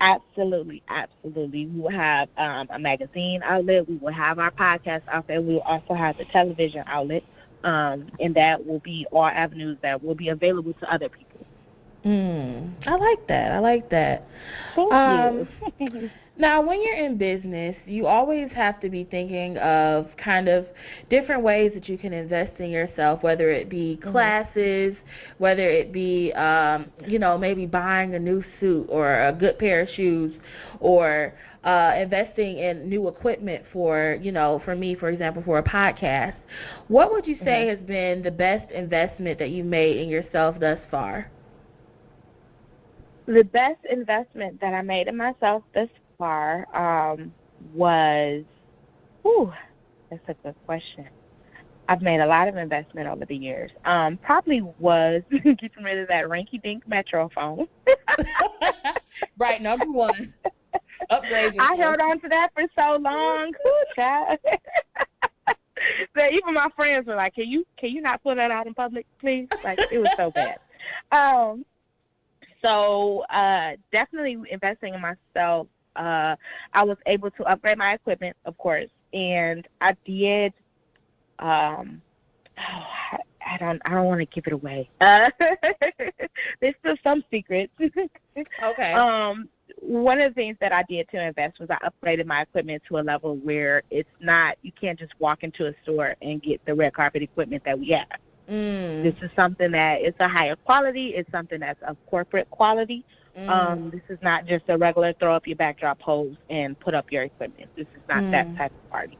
Absolutely. We will have a magazine outlet. We will have our podcast outlet. We will also have the television outlet, and that will be all avenues that will be available to other people. I like that. Thank you. Now, when you're in business, you always have to be thinking of kind of different ways that you can invest in yourself, whether it be classes, whether it be, maybe buying a new suit or a good pair of shoes, or investing in new equipment for me, for example, for a podcast. What would you say has been the best investment that you made in yourself thus far? The best investment that I made in myself thus far was, that's a good question. I've made a lot of investment over the years. Probably was getting rid of that rinky-dink Metro phone. Right, number one. Upgrade I held on to that for so long. Child. So even my friends were like, can you not pull that out in public, please? Like, it was so bad. So definitely investing in myself. I was able to upgrade my equipment, of course, and I did. I don't want to give it away. There's still some secrets. Okay. One of the things that I did to invest was I upgraded my equipment to a level where you can't just walk into a store and get the red carpet equipment that we have. This is something that is a higher quality. It's something that's of corporate quality. This is not just a regular throw up your backdrop hose and put up your equipment. This is not that type of party.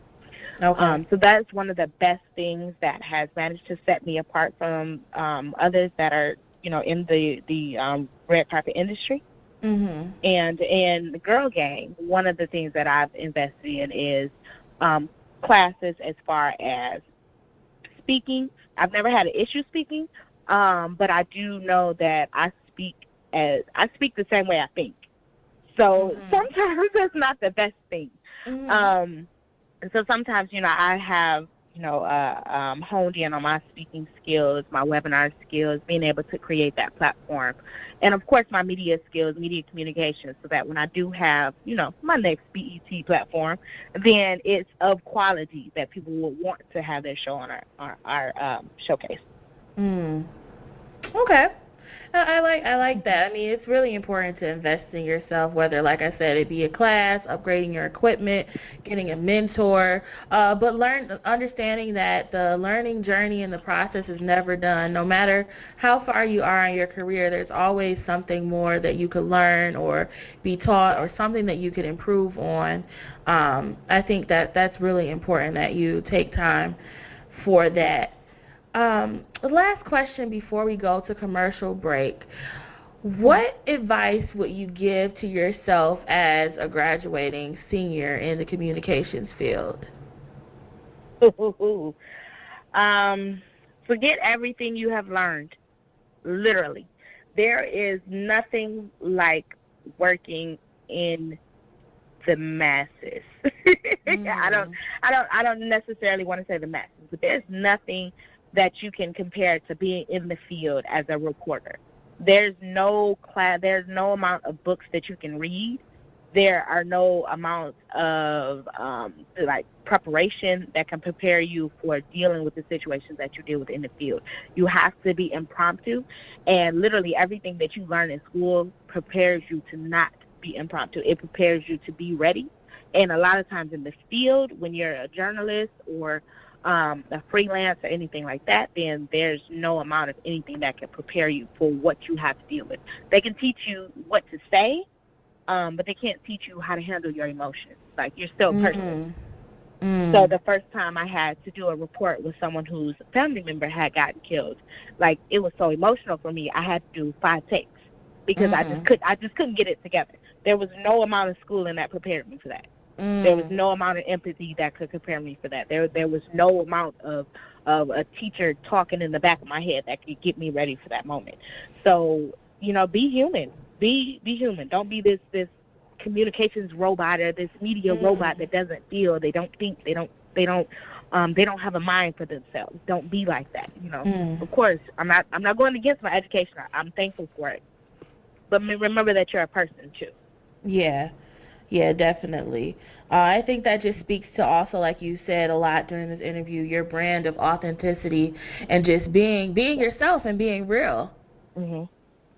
Okay. So that's one of the best things that has managed to set me apart from others that are, in the red carpet industry. And in the girl gang, one of the things that I've invested in is classes as far as speaking. I've never had an issue speaking, but I do know that I speak the same way I think. So sometimes that's not the best thing. So sometimes, I have, honed in on my speaking skills, my webinar skills, being able to create that platform. And, of course, my media skills, media communications, so that when I do have, my next BET platform, then it's of quality that people will want to have their show on our showcase. Okay. I like that. I mean, it's really important to invest in yourself, whether, like I said, it be a class, upgrading your equipment, getting a mentor, but understanding that the learning journey and the process is never done. No matter how far you are in your career, there's always something more that you could learn or be taught or something that you could improve on. I think that's really important that you take time for that. The last question before we go to commercial break. What advice would you give to yourself as a graduating senior in the communications field? Forget everything you have learned. Literally. There is nothing like working in the masses. I don't necessarily want to say the masses, but there's nothing that you can compare to being in the field as a reporter. There's no class, there's no amount of books that you can read. There are no amounts of like preparation that can prepare you for dealing with the situations that you deal with in the field. You have to be impromptu, and literally everything that you learn in school prepares you to not be impromptu. It prepares you to be ready. And a lot of times in the field, when you're a journalist or a freelance or anything like that, then there's no amount of anything that can prepare you for what you have to deal with. They can teach you what to say, but they can't teach you how to handle your emotions. Like, you're still a person. So the first time I had to do a report with someone whose family member had gotten killed, like, it was so emotional for me. I had to do 5 takes because I just couldn't get it together. There was no amount of schooling that prepared me for that. There was no amount of empathy that could prepare me for that. There was no amount of a teacher talking in the back of my head that could get me ready for that moment. So, be human. Be human. Don't be this communications robot or this media robot that doesn't feel. They don't think. They don't have a mind for themselves. Don't be like that. Of course, I'm not going against my education. I'm thankful for it. But remember that you're a person too. Yeah, definitely. I think that just speaks to also, like you said a lot during this interview, your brand of authenticity and just being yourself and being real.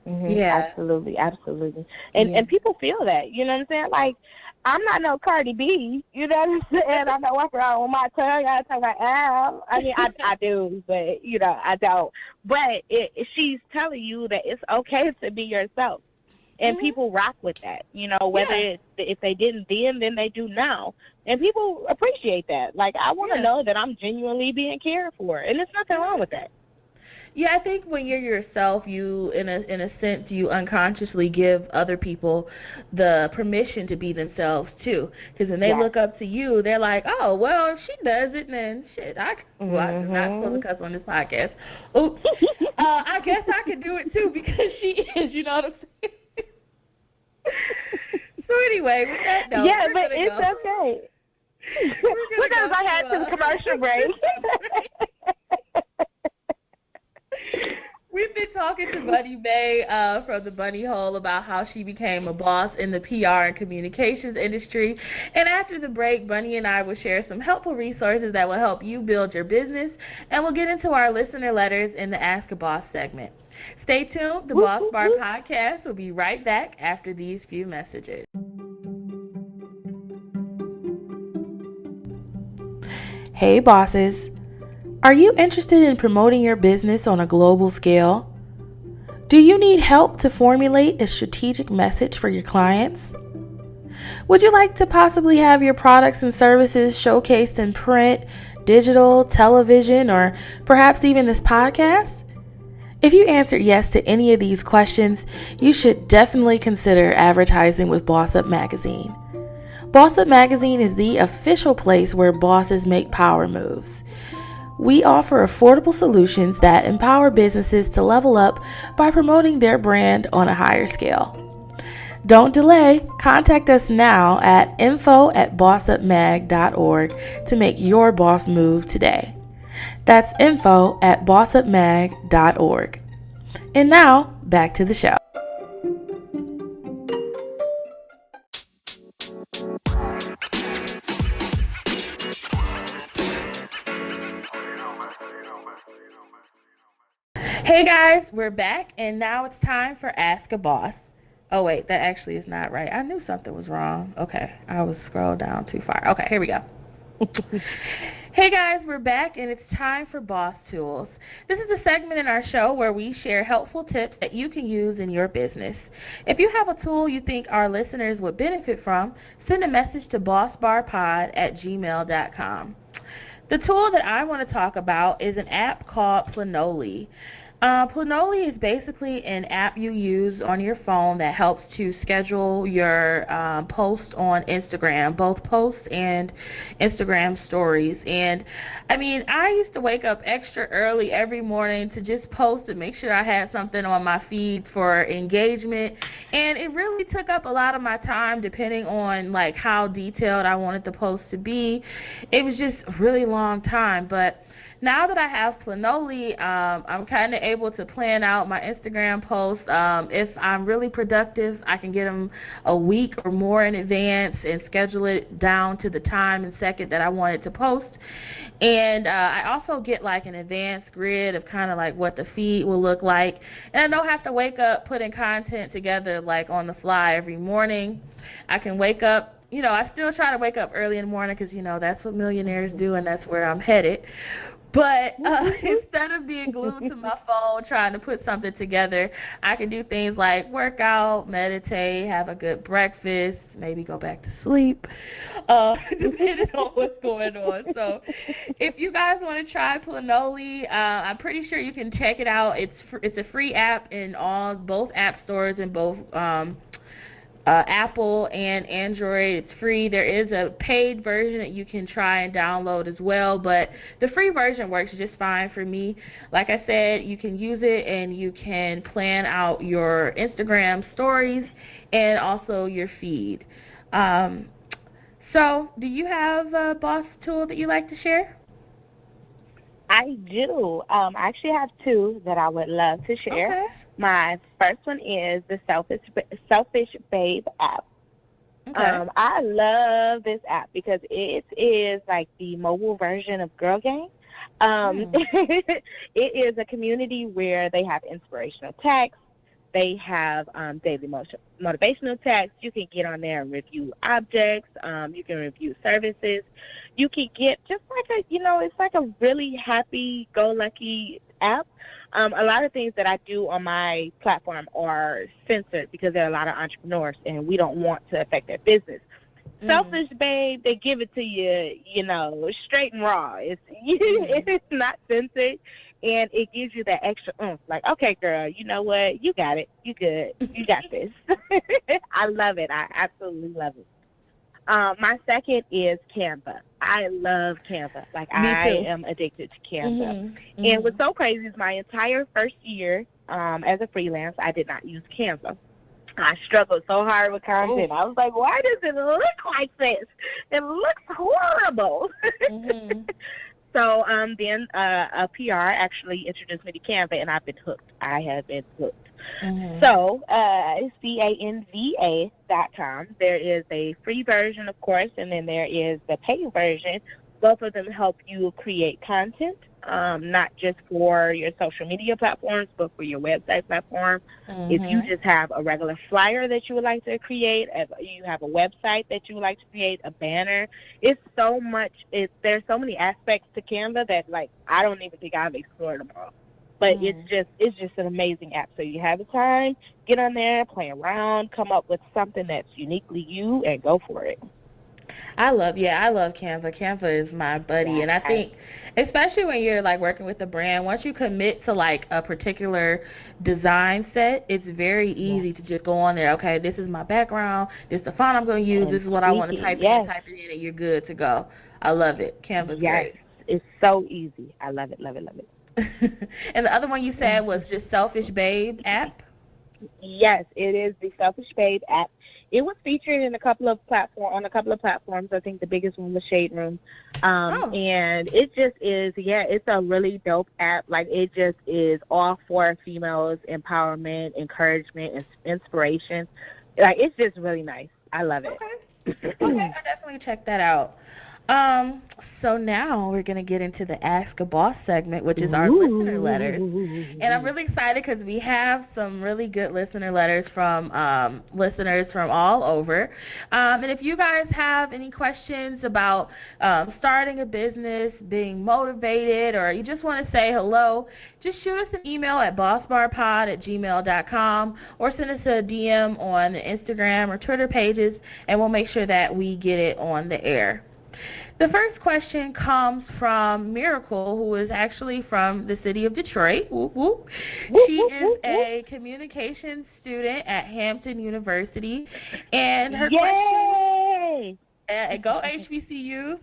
Yeah, absolutely. And people feel that. You know what I'm saying? Like, I'm not no Cardi B. You know what I'm saying? I'm not walking around with my tongue out of I am. I mean, I do, but I don't. But she's telling you that it's okay to be yourself. And people rock with that, whether if they didn't then they do now. And people appreciate that. Like, I want to know that I'm genuinely being cared for, and there's nothing wrong with that. Yeah, I think when you're yourself, you, in a sense, you unconsciously give other people the permission to be themselves, too. Because when they look up to you, they're like, oh, well, if she does it, then shit, I'm not supposed to cuss on this podcast. Oops. I guess I could do it, too, because she is, you know what I'm saying? So anyway, with that note, but it's okay. Because I had to the commercial break. We've been talking to Bunnie Moe from the Bunnie Hole about how she became a boss in the PR and communications industry. And after the break, Bunnie and I will share some helpful resources that will help you build your business, and we'll get into our listener letters in the Ask a Boss segment. Stay tuned. The Boss Bar Podcast will be right back after these few messages. Hey, bosses. Are you interested in promoting your business on a global scale? Do you need help to formulate a strategic message for your clients? Would you like to possibly have your products and services showcased in print, digital, television, or perhaps even this podcast? If you answered yes to any of these questions, you should definitely consider advertising with Boss Up Magazine. Boss Up Magazine is the official place where bosses make power moves. We offer affordable solutions that empower businesses to level up by promoting their brand on a higher scale. Don't delay. Contact us now at info@bossupmag.org to make your boss move today. That's info@bossupmag.org. And now, back to the show. Hey guys, we're back, and now it's time for Ask a Boss. Oh wait, that actually is not right. I knew something was wrong. Okay, I was scrolled down too far. Okay, here we go. Hey guys, we're back, and it's time for Boss Tools. This is a segment in our show where we share helpful tips that you can use in your business. If you have a tool you think our listeners would benefit from, send a message to bossbarpod@gmail.com. The tool that I want to talk about is an app called Planoly. Planoly is basically an app you use on your phone that helps to schedule your posts on Instagram, both posts and Instagram stories. And I mean, I used to wake up extra early every morning to just post and make sure I had something on my feed for engagement. And it really took up a lot of my time depending on like how detailed I wanted the post to be. It was just a really long time, but now that I have Planoly, I'm kind of able to plan out my Instagram posts. If I'm really productive, I can get them a week or more in advance and schedule it down to the time and second that I want it to post. And I also get like an advanced grid of kind of like what the feed will look like. And I don't have to wake up putting content together like on the fly every morning. I can wake up. I still try to wake up early in the morning because, that's what millionaires do, and that's where I'm headed. But instead of being glued to my phone trying to put something together, I can do things like work out, meditate, have a good breakfast, maybe go back to sleep, depending on what's going on. So if you guys want to try Planoly, I'm pretty sure you can check it out. It's a free app in both app stores and both Apple and Android. It's free. There is a paid version that you can try and download as well, but the free version works just fine for me. Like I said, you can use it and you can plan out your Instagram stories and also your feed. So do you have a boss tool that you like to share? I do. I actually have two that I would love to share. Okay. My first one is the Selfish Babe app. Okay. I love this app because it is like the mobile version of Girl Gang. It is a community where they have inspirational texts. They have daily motivational texts. You can get on there and review objects. You can review services. You can get just like it's like a really happy-go-lucky app. A lot of things that I do on my platform are censored because there are a lot of entrepreneurs, and we don't want to affect their business. Selfish Babe, they give it to you, straight and raw. It's not censored, and it gives you that extra oomph. Like, okay, girl, you know what? You got it. You good. You got this. I love it. I absolutely love it. My second is Canva. I love Canva. Like, I am addicted to Canva. And what's so crazy is my entire first year as a freelance, I did not use Canva. I struggled so hard with content. I was like, why does it look like this? It looks horrible. So then a PR actually introduced me to Canva, and I've been hooked. I have been hooked. So Canva.com. There is a free version, of course, and then there is the paid version. Both of them help you create content, not just for your social media platforms, but for your website platform. If you just have a regular flyer that you would like to create, if you have a website that you would like to create, a banner, there's so many aspects to Canva that, like, I don't even think I've explored them all. But it's just an amazing app. So you have the time, get on there, play around, come up with something that's uniquely you, and go for it. I love Canva. Canva is my buddy, and I think, especially when you're like working with a brand, once you commit to like a particular design set, it's very easy to just go on there. Okay, this is my background. This is the font I'm going to use. This is what I want to type in, and you're good to go. I love it. Canva's great. It's so easy. I love it, love it, love it. And the other one you said was just Selfish Babe app? Yes, it is the Selfish Babe app. It was featured in on a couple of platforms. I think the biggest one was Shade Room. And it just is, it's a really dope app. Like, it just is all for females, empowerment, encouragement, and inspiration. Like, it's just really nice. I love it. Okay, I'll definitely check that out. So now we're going to get into the Ask a Boss segment, which is our listener letters. And I'm really excited because we have some really good listener letters from listeners from all over. And if you guys have any questions about starting a business, being motivated, or you just want to say hello, just shoot us an email at bossbarpod@gmail.com or send us a DM on the Instagram or Twitter pages, and we'll make sure that we get it on the air. The first question comes from Miracle, who is actually from the city of Detroit. Whoop, whoop. She is a communications student at Hampton University, and her question, go HBCUs.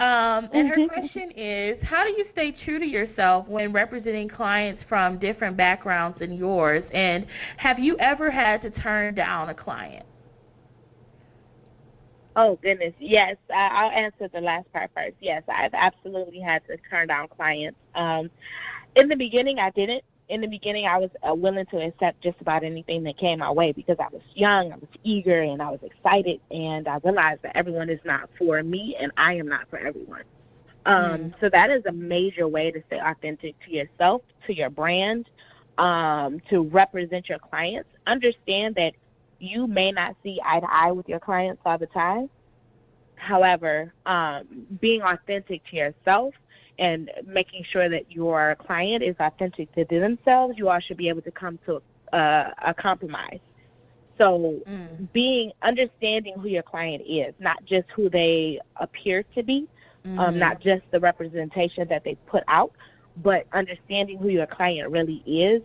And her question is, how do you stay true to yourself when representing clients from different backgrounds than yours, and have you ever had to turn down a client? Oh, goodness. Yes, I'll answer the last part first. Yes, I've absolutely had to turn down clients. In the beginning, I didn't. In the beginning, I was willing to accept just about anything that came my way because I was young, I was eager, and I was excited, and I realized that everyone is not for me, and I am not for everyone. So that is a major way to stay authentic to yourself, to your brand, to represent your clients. Understand that you may not see eye to eye with your clients all the time. However, being authentic to yourself and making sure that your client is authentic to themselves, you all should be able to come to a compromise. So understanding who your client is, not just who they appear to be, not just the representation that they put out, but understanding who your client really is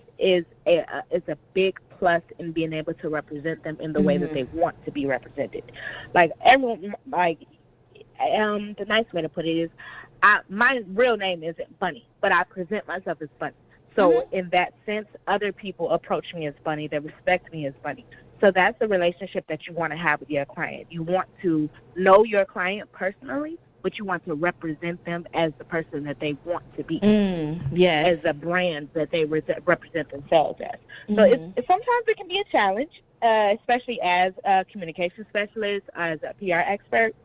a big plus in being able to represent them in the way that they want to be represented. Like everyone, the nice way to put it is, my real name isn't Bunnie, but I present myself as Bunnie. So in that sense, other people approach me as Bunnie. They respect me as Bunnie. So that's the relationship that you want to have with your client. You want to know your client personally, but you want to represent them as the person that they want to be, as a brand that they represent themselves as. So sometimes it can be a challenge, especially as a communication specialist, as a PR expert.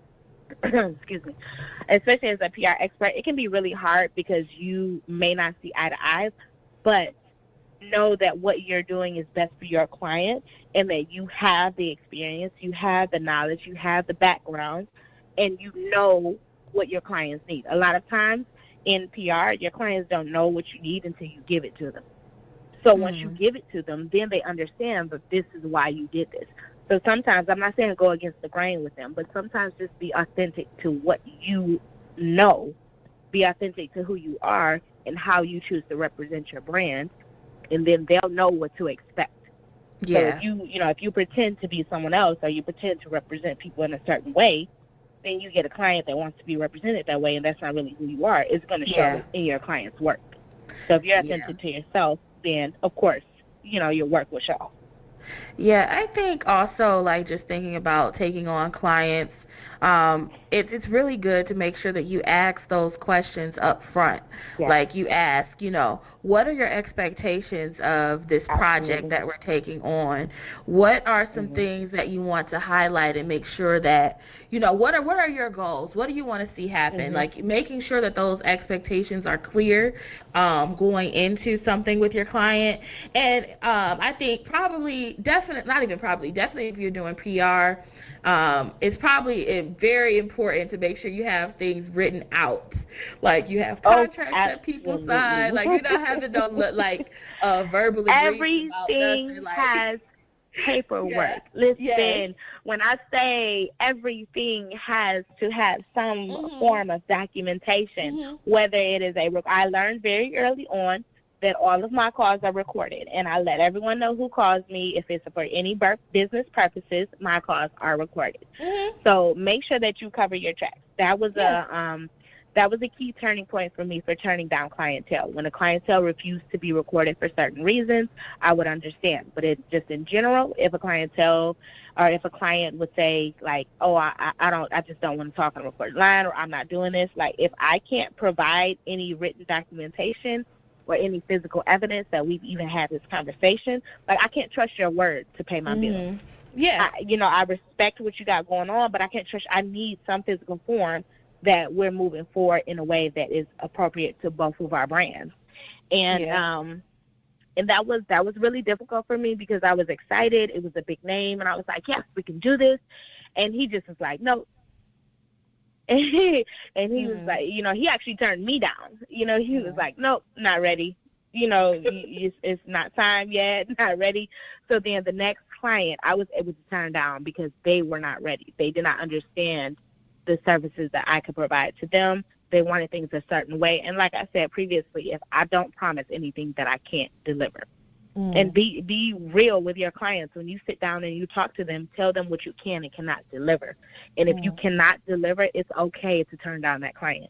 Excuse me. Especially as a PR expert, it can be really hard because you may not see eye to eye, but know that what you're doing is best for your client and that you have the experience, you have the knowledge, you have the background, and you know what your clients need. A lot of times in PR, your clients don't know what you need until you give it to them. So once you give it to them, then they understand that this is why you did this. So sometimes, I'm not saying go against the grain with them, but sometimes just be authentic to what you know. Be authentic to who you are and how you choose to represent your brand, and then they'll know what to expect. Yeah. So if you pretend to be someone else or you pretend to represent people in a certain way, then you get a client that wants to be represented that way, and that's not really who you are. It's going to show in your client's work. So if you're authentic to yourself, then, of course, your work will show. Yeah, I think also, like, just thinking about taking on clients, it's really good to make sure that you ask those questions up front. Yeah. Like, you ask, what are your expectations of this project that we're taking on? What are some things that you want to highlight and make sure that, what are your goals? What do you want to see happen? Like, making sure that those expectations are clear going into something with your client. And I think definitely if you're doing PR, it's probably very important to make sure you have things written out. Like, you have contracts that people sign. Like, you don't have to verbally everything has paperwork. Listen, when I say everything has to have some form of documentation, whether it is I learned very early on that all of my calls are recorded, and I let everyone know who calls me. If it's for any business purposes, my calls are recorded. So make sure that you cover your tracks. That was a key turning point for me for turning down clientele. When a clientele refused to be recorded for certain reasons, I would understand. But just in general, if a clientele or if a client would say, like, oh, I just don't want to talk on a recorded line, or I'm not doing this, like, if I can't provide any written documentation or any physical evidence that we've even had this conversation, like, I can't trust your word to pay my bills. Yeah. I respect what you got going on, but I can't trust. I need some physical form that we're moving forward in a way that is appropriate to both of our brands. And and that was really difficult for me because I was excited. It was a big name, and I was like, yes, we can do this. And he just was like, no. And he was like, he actually turned me down. He was like, nope, not ready. It's not time yet, not ready. So then the next client I was able to turn down because they were not ready. They did not understand the services that I could provide to them. They wanted things a certain way. And like I said previously, if I don't promise anything that I can't deliver. And be real with your clients. When you sit down and you talk to them, tell them what you can and cannot deliver. And if you cannot deliver, it's okay to turn down that client.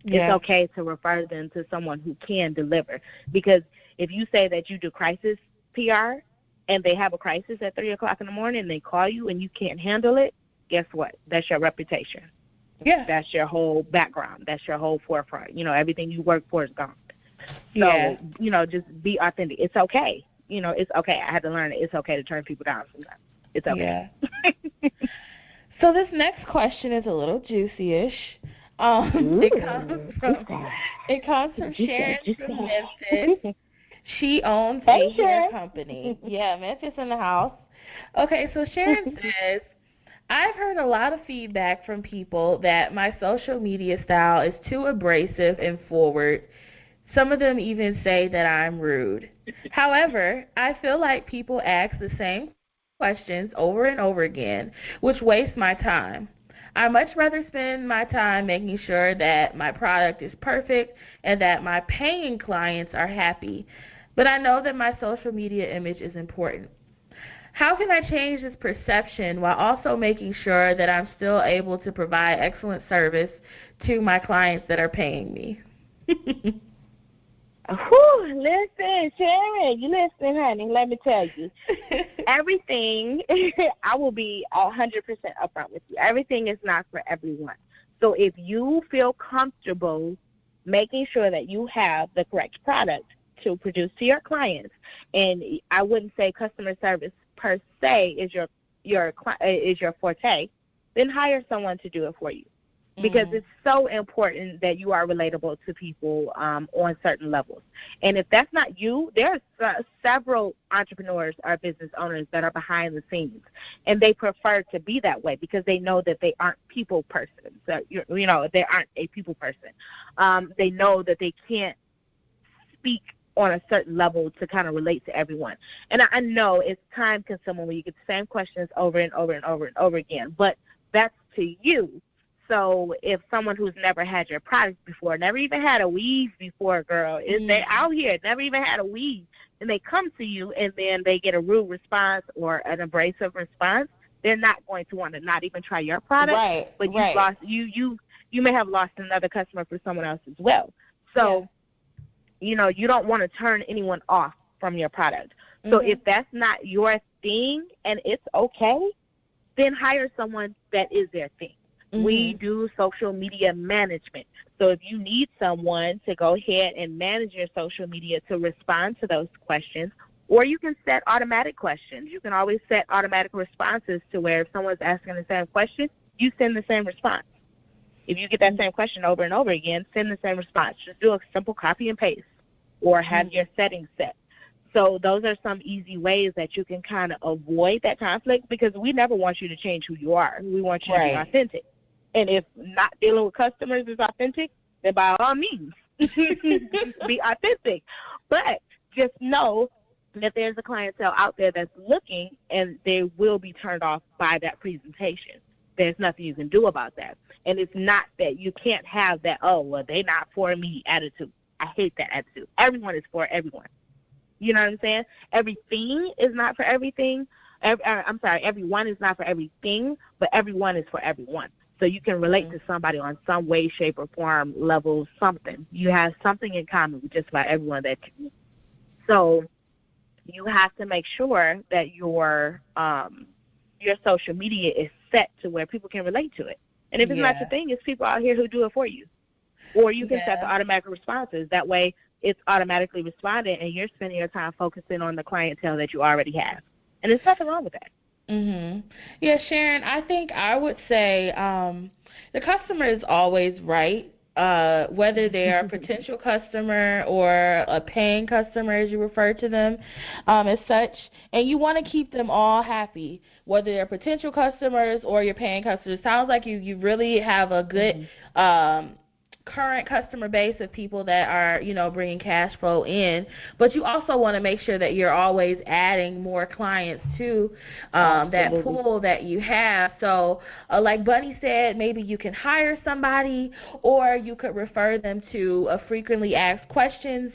It's okay to refer them to someone who can deliver. Because if you say that you do crisis PR and they have a crisis at 3 o'clock in the morning and they call you and you can't handle it, guess what? That's your reputation. Yeah. That's your whole background. That's your whole forefront. Everything you work for is gone. So, just be authentic. It's okay. It's okay. I had to learn that it's okay to turn people down sometimes. It's okay. Yeah. So this next question is a little juicy-ish. It comes from Sharon from Memphis. She owns a hair company. Yeah, Memphis in the house. Okay, so Sharon says, I've heard a lot of feedback from people that my social media style is too abrasive and forward. Some of them even say that I'm rude. However, I feel like people ask the same questions over and over again, which wastes my time. I much rather spend my time making sure that my product is perfect and that my paying clients are happy. But I know that my social media image is important. How can I change this perception while also making sure that I'm still able to provide excellent service to my clients that are paying me? Listen, Sharon, you listen, honey. Let me tell you, everything. I will be 100% upfront with you. Everything is not for everyone. So if you feel comfortable making sure that you have the correct product to produce to your clients, and I wouldn't say customer service per se is your forte, then hire someone to do it for you. Because it's so important that you are relatable to people on certain levels. And if that's not you, there's several entrepreneurs or business owners that are behind the scenes, and they prefer to be that way because they know that they aren't people persons. So, they aren't a people person. They know that they can't speak on a certain level to kind of relate to everyone. And I know it's time-consuming when you get the same questions over and over and over and over again, but that's to you. So if someone who's never had your product before, never even had a weave before, girl, if they're out here, never even had a weave, and they come to you and then they get a rude response or an abrasive response, they're not going to want to not even try your product. Right. But you may have lost another customer for someone else as well. So, you don't want to turn anyone off from your product. So if that's not your thing and it's okay, then hire someone that is their thing. We do social media management. So if you need someone to go ahead and manage your social media to respond to those questions, or you can set automatic questions. You can always set automatic responses to where if someone's asking the same question, you send the same response. If you get that same question over and over again, send the same response. Just do a simple copy and paste or have your settings set. So those are some easy ways that you can kind of avoid that conflict, because we never want you to change who you are. We want you to be authentic. And if not dealing with customers is authentic, then by all means, be authentic. But just know that there's a clientele out there that's looking, and they will be turned off by that presentation. There's nothing you can do about that. And it's not that you can't have that, they're not for me attitude. I hate that attitude. Everyone is for everyone. You know what I'm saying? Everything is not for everything. Everyone is not for everything, but everyone is for everyone. So you can relate to somebody on some way, shape, or form, level, something. You have something in common with just about everyone that you meet. So you have to make sure that your social media is set to where people can relate to it. And if it's not your thing, it's people out here who do it for you. Or you can set the automatic responses. That way it's automatically responding, and you're spending your time focusing on the clientele that you already have. And there's nothing wrong with that. Yeah, Sharon, I think I would say the customer is always right, whether they are a potential customer or a paying customer, as you refer to them, as such. And you want to keep them all happy, whether they're potential customers or your paying customers. It sounds like you really have a good current customer base of people that are, bringing cash flow in, but you also want to make sure that you're always adding more clients to that pool that you have. So like Bunnie said, maybe you can hire somebody, or you could refer them to a frequently asked questions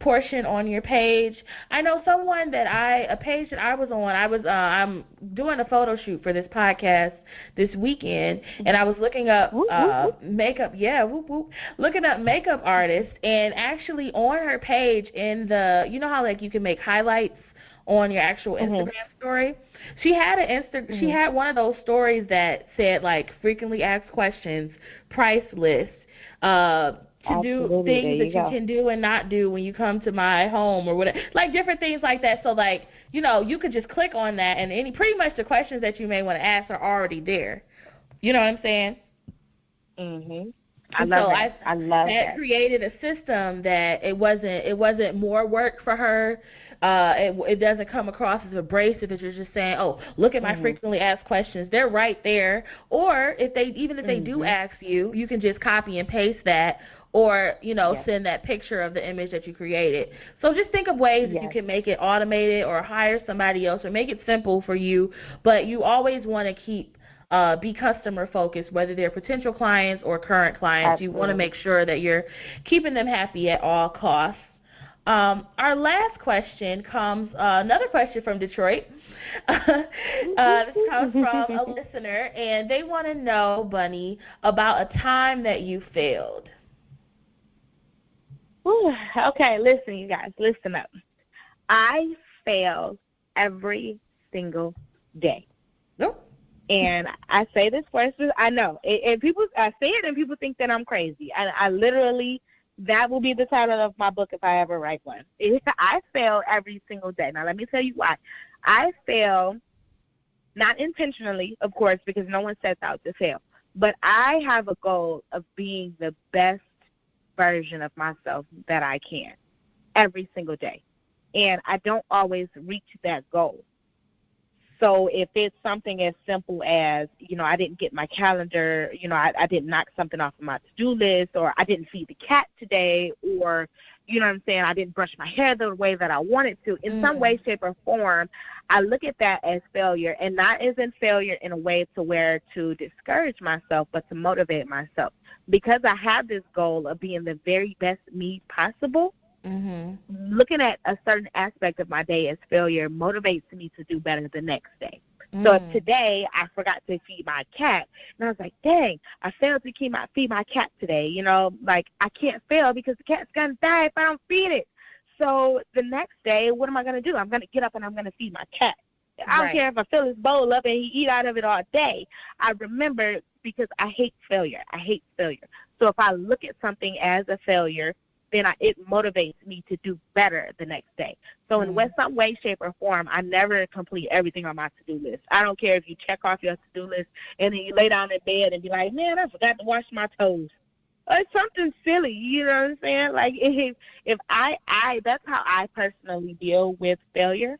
portion on your page. I know a page that I was on, I'm doing a photo shoot for this podcast this weekend, and I was looking up makeup, looking up makeup artists, and actually on her page in the, how like you can make highlights on your actual Instagram story. She had she had one of those stories that said like frequently asked questions, price list, to do things that you can do and not do when you come to my home or whatever, like different things like that. So like, you know, you could just click on that and pretty much the questions that you may want to ask are already there. You know what I'm saying? I love that. I love that. That created a system that it wasn't more work for her. It doesn't come across as abrasive if you're just saying, oh, look at my frequently asked questions. They're right there. Or if they do ask you, you can just copy and paste that, or, you know, send that picture of the image that you created. So just think of ways that you can make it automated or hire somebody else or make it simple for you. But you always want to be customer focused, whether they're potential clients or current clients. Absolutely. You want to make sure that you're keeping them happy at all costs. Our last question comes, another question from Detroit. This comes from a listener, and they want to know, Bunnie, about a time that you failed. Ooh, okay, listen, you guys, listen up. I fail every single day. Nope. And I say this first, I know, and I say it and people think that I'm crazy. I literally, that will be the title of my book if I ever write one. I fail every single day. Now, let me tell you why. I fail, not intentionally, of course, because no one sets out to fail, but I have a goal of being the best version of myself that I can every single day. And I don't always reach that goal. So if it's something as simple as, you know, I didn't get my calendar, you know, I didn't knock something off of my to-do list, or I didn't feed the cat today, or, you know what I'm saying, I didn't brush my hair the way that I wanted to, in some way, shape, or form, I look at that as failure, and not as in failure in a way to discourage myself, but to motivate myself. Because I have this goal of being the very best me possible, looking at a certain aspect of my day as failure motivates me to do better the next day. So if today I forgot to feed my cat, and I was like, dang, I failed to feed my cat today. You know, like, I can't fail because the cat's going to die if I don't feed it. So the next day, what am I going to do? I'm going to get up and I'm going to feed my cat. I don't care if I fill his bowl up and he eat out of it all day. I remember, because I hate failure. I hate failure. So if I look at something as a failure, then it motivates me to do better the next day. So in some way, shape, or form, I never complete everything on my to-do list. I don't care if you check off your to-do list and then you lay down in bed and be like, man, I forgot to wash my toes. It's something silly, you know what I'm saying? Like, if I that's how I personally deal with failure.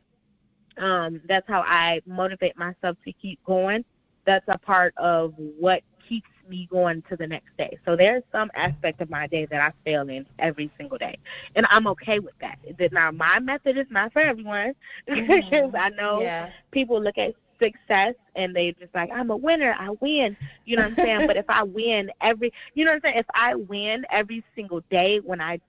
That's how I motivate myself to keep going. That's a part of what keeps me going to the next day. So there's some aspect of my day that I fail in every single day, and I'm okay with that. Now, my method is not for everyone, because I know people look at success and they just like, I'm a winner, I win, you know what I'm saying? But if I win if I win every single day, when I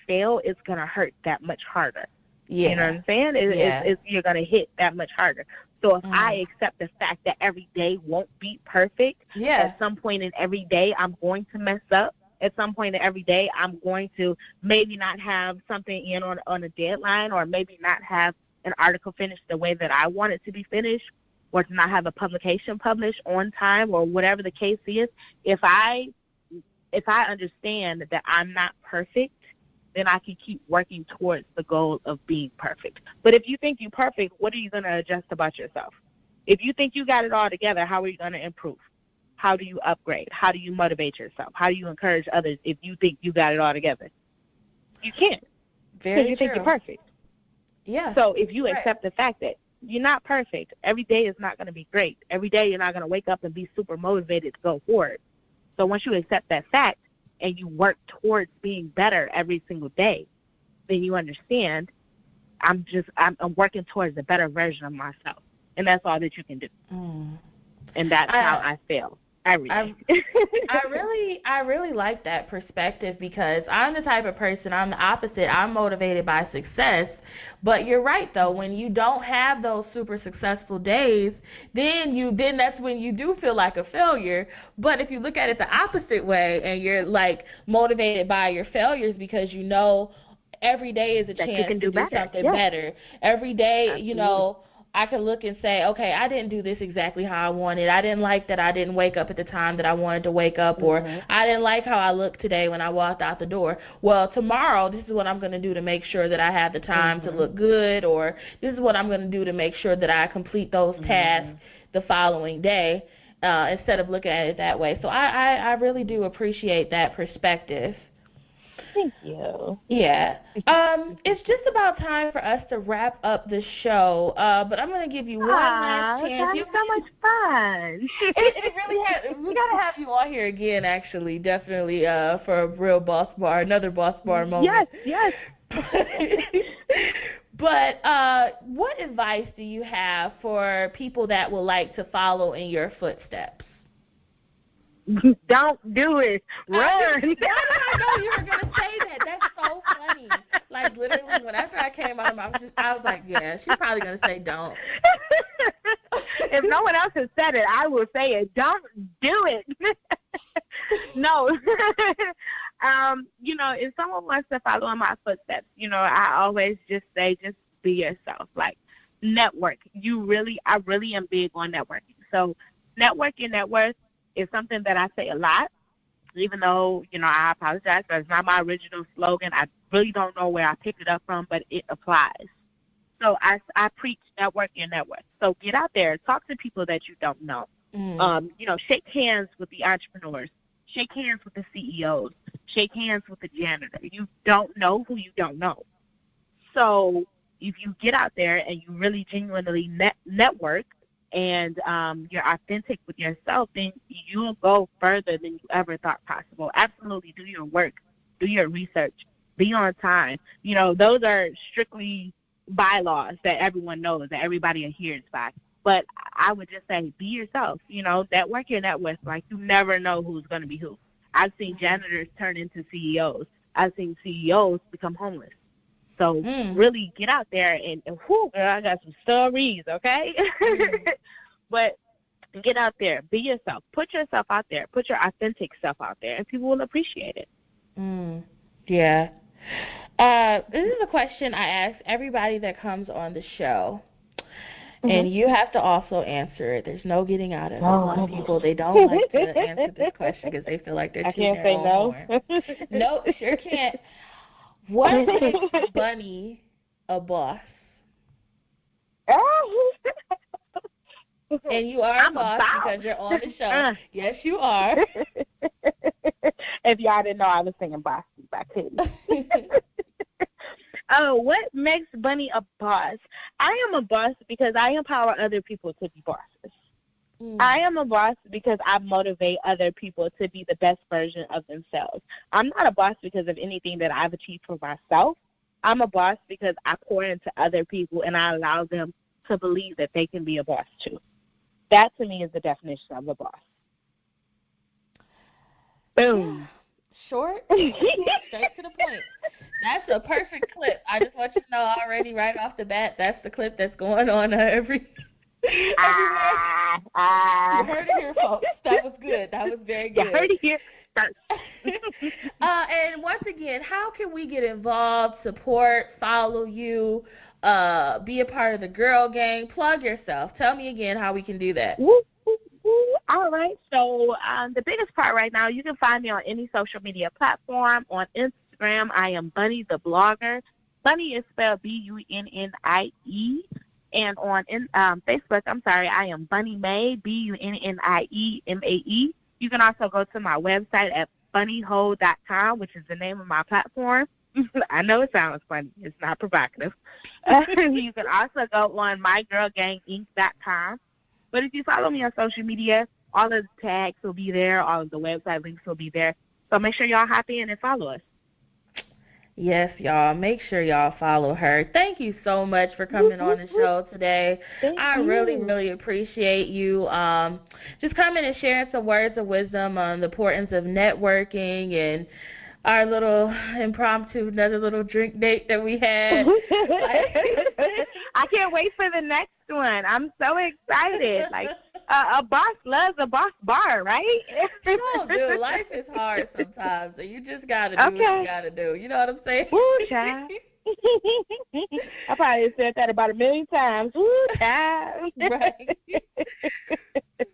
fail, it's gonna hurt that much harder. You know what I'm saying? It's you're gonna hit that much harder. So if I accept the fact that every day won't be perfect, at some point in every day I'm going to mess up. At some point in every day I'm going to maybe not have something in on a deadline, or maybe not have an article finished the way that I want it to be finished, or to not have a publication published on time, or whatever the case is. If I understand that I'm not perfect, then I can keep working towards the goal of being perfect. But if you think you're perfect, what are you going to adjust about yourself? If you think you got it all together, how are you going to improve? How do you upgrade? How do you motivate yourself? How do you encourage others if you think you got it all together? You can't. Because you think you're perfect. Yeah. So if you accept the fact that you're not perfect, every day is not going to be great. Every day you're not going to wake up and be super motivated to go forward. So once you accept that fact, and you work towards being better every single day, then you understand I'm working towards a better version of myself. And that's all that you can do. And that's how I feel every day. I really like that perspective, because I'm the type of person, I'm the opposite. I'm motivated by success. But you're right, though, when you don't have those super successful days, then that's when you do feel like a failure. But if you look at it the opposite way, and you're like motivated by your failures because you know every day is a chance to do something better. Every day, Absolutely. you know, I can look and say, okay, I didn't do this exactly how I wanted. I didn't like that I didn't wake up at the time that I wanted to wake up, or I didn't like how I looked today when I walked out the door. Well, tomorrow, this is what I'm going to do to make sure that I have the time to look good, or this is what I'm going to do to make sure that I complete those tasks the following day, instead of looking at it that way. So I really do appreciate that perspective. Thank you. Yeah. It's just about time for us to wrap up the show, but I'm going to give you one last chance. It's so much fun. It really has. We got to have you on here again, actually, definitely, for a real another boss bar moment. Yes. But what advice do you have for people that would like to follow in your footsteps? Don't do it. Run. I know you were going to say that. That's so funny. Like, literally, when after I came out of my mouth, I was like, yeah, she's probably going to say don't. If no one else has said it, I will say it. Don't do it. No. You know, if someone wants to follow in my footsteps, you know, I always just say, just be yourself. Like, network. I really am big on networking. So, network your net worth is something that I say a lot, even though, you know, I apologize. That's not my original slogan. I really don't know where I picked it up from, but it applies. So I preach network your net worth. So get out there, talk to people that you don't know. You know, shake hands with the entrepreneurs, shake hands with the CEOs, shake hands with the janitor. You don't know who you don't know. So if you get out there and you really genuinely network, and you're authentic with yourself, then you'll go further than you ever thought possible. Absolutely do your work, do your research, be on time. You know, those are strictly bylaws that everyone knows, that everybody adheres by. But I would just say be yourself. You know, network your net worth. Like, you never know who's going to be who. I've seen janitors turn into CEOs. I've seen CEOs become homeless. So really get out there and whoo, girl, I got some stories, okay? But get out there. Be yourself. Put yourself out there. Put your authentic self out there, and people will appreciate it. Yeah. This is a question I ask everybody that comes on the show, and you have to also answer it. There's no getting out of it. A lot of people, they don't like to answer this question because they feel like they're cheating their own horn. No, sure can't. What makes Bunnie a boss? And you are a boss because you're on the show. Yes, you are. If y'all didn't know, I was singing Bossy by Katie. What makes Bunnie a boss? I am a boss because I empower other people to be bosses. I am a boss because I motivate other people to be the best version of themselves. I'm not a boss because of anything that I've achieved for myself. I'm a boss because I pour into other people and I allow them to believe that they can be a boss too. That to me is the definition of a boss. Boom. Short, straight to the point. That's a perfect clip. I just want you to know already right off the bat, that's the clip that's going on every... You heard it here, folks. That was good. That was very good. You heard it here first. And once again, how can we get involved, support, follow you, be a part of the girl gang? Plug yourself. Tell me again how we can do that. All right. So the biggest part right now, you can find me on any social media platform. On Instagram, I am Bunnie the Blogger. Bunnie is spelled Bunnie. And on Facebook, I am Bunnie Mae, BUNNIEMAE. You can also go to my website at bunniehole.com, which is the name of my platform. I know it sounds funny. It's not provocative. You can also go on mygirlganginc.com. But if you follow me on social media, all of the tags will be there. All of the website links will be there. So make sure y'all hop in and follow us. Yes, y'all. Make sure y'all follow her. Thank you so much for coming on the show today. I really, really appreciate you just coming and sharing some words of wisdom on the importance of networking and our little impromptu, another little drink date that we had. I can't wait for the next one. I'm so excited. Like, a boss loves a boss bar, right? No, dude, life is hard sometimes, so you just gotta do what you gotta do. You know what I'm saying? Woo, child. I probably said that about 1,000,000 times. Woo, child. Right.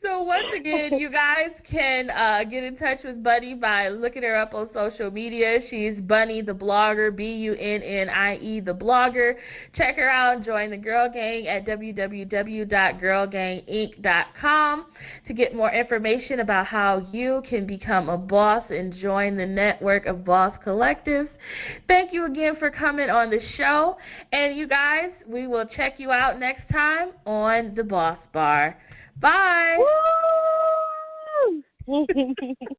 So once again, you guys can get in touch with Bunnie by looking her up on social media. She's Bunnie the Blogger, Bunnie the Blogger. Check her out and join the Girl Gang at www.girlganginc.com to get more information about how you can become a boss and join the network of boss collectives. Thank you again for coming on the show. And you guys, we will check you out next time on The Boss Bar. Bye. Woo!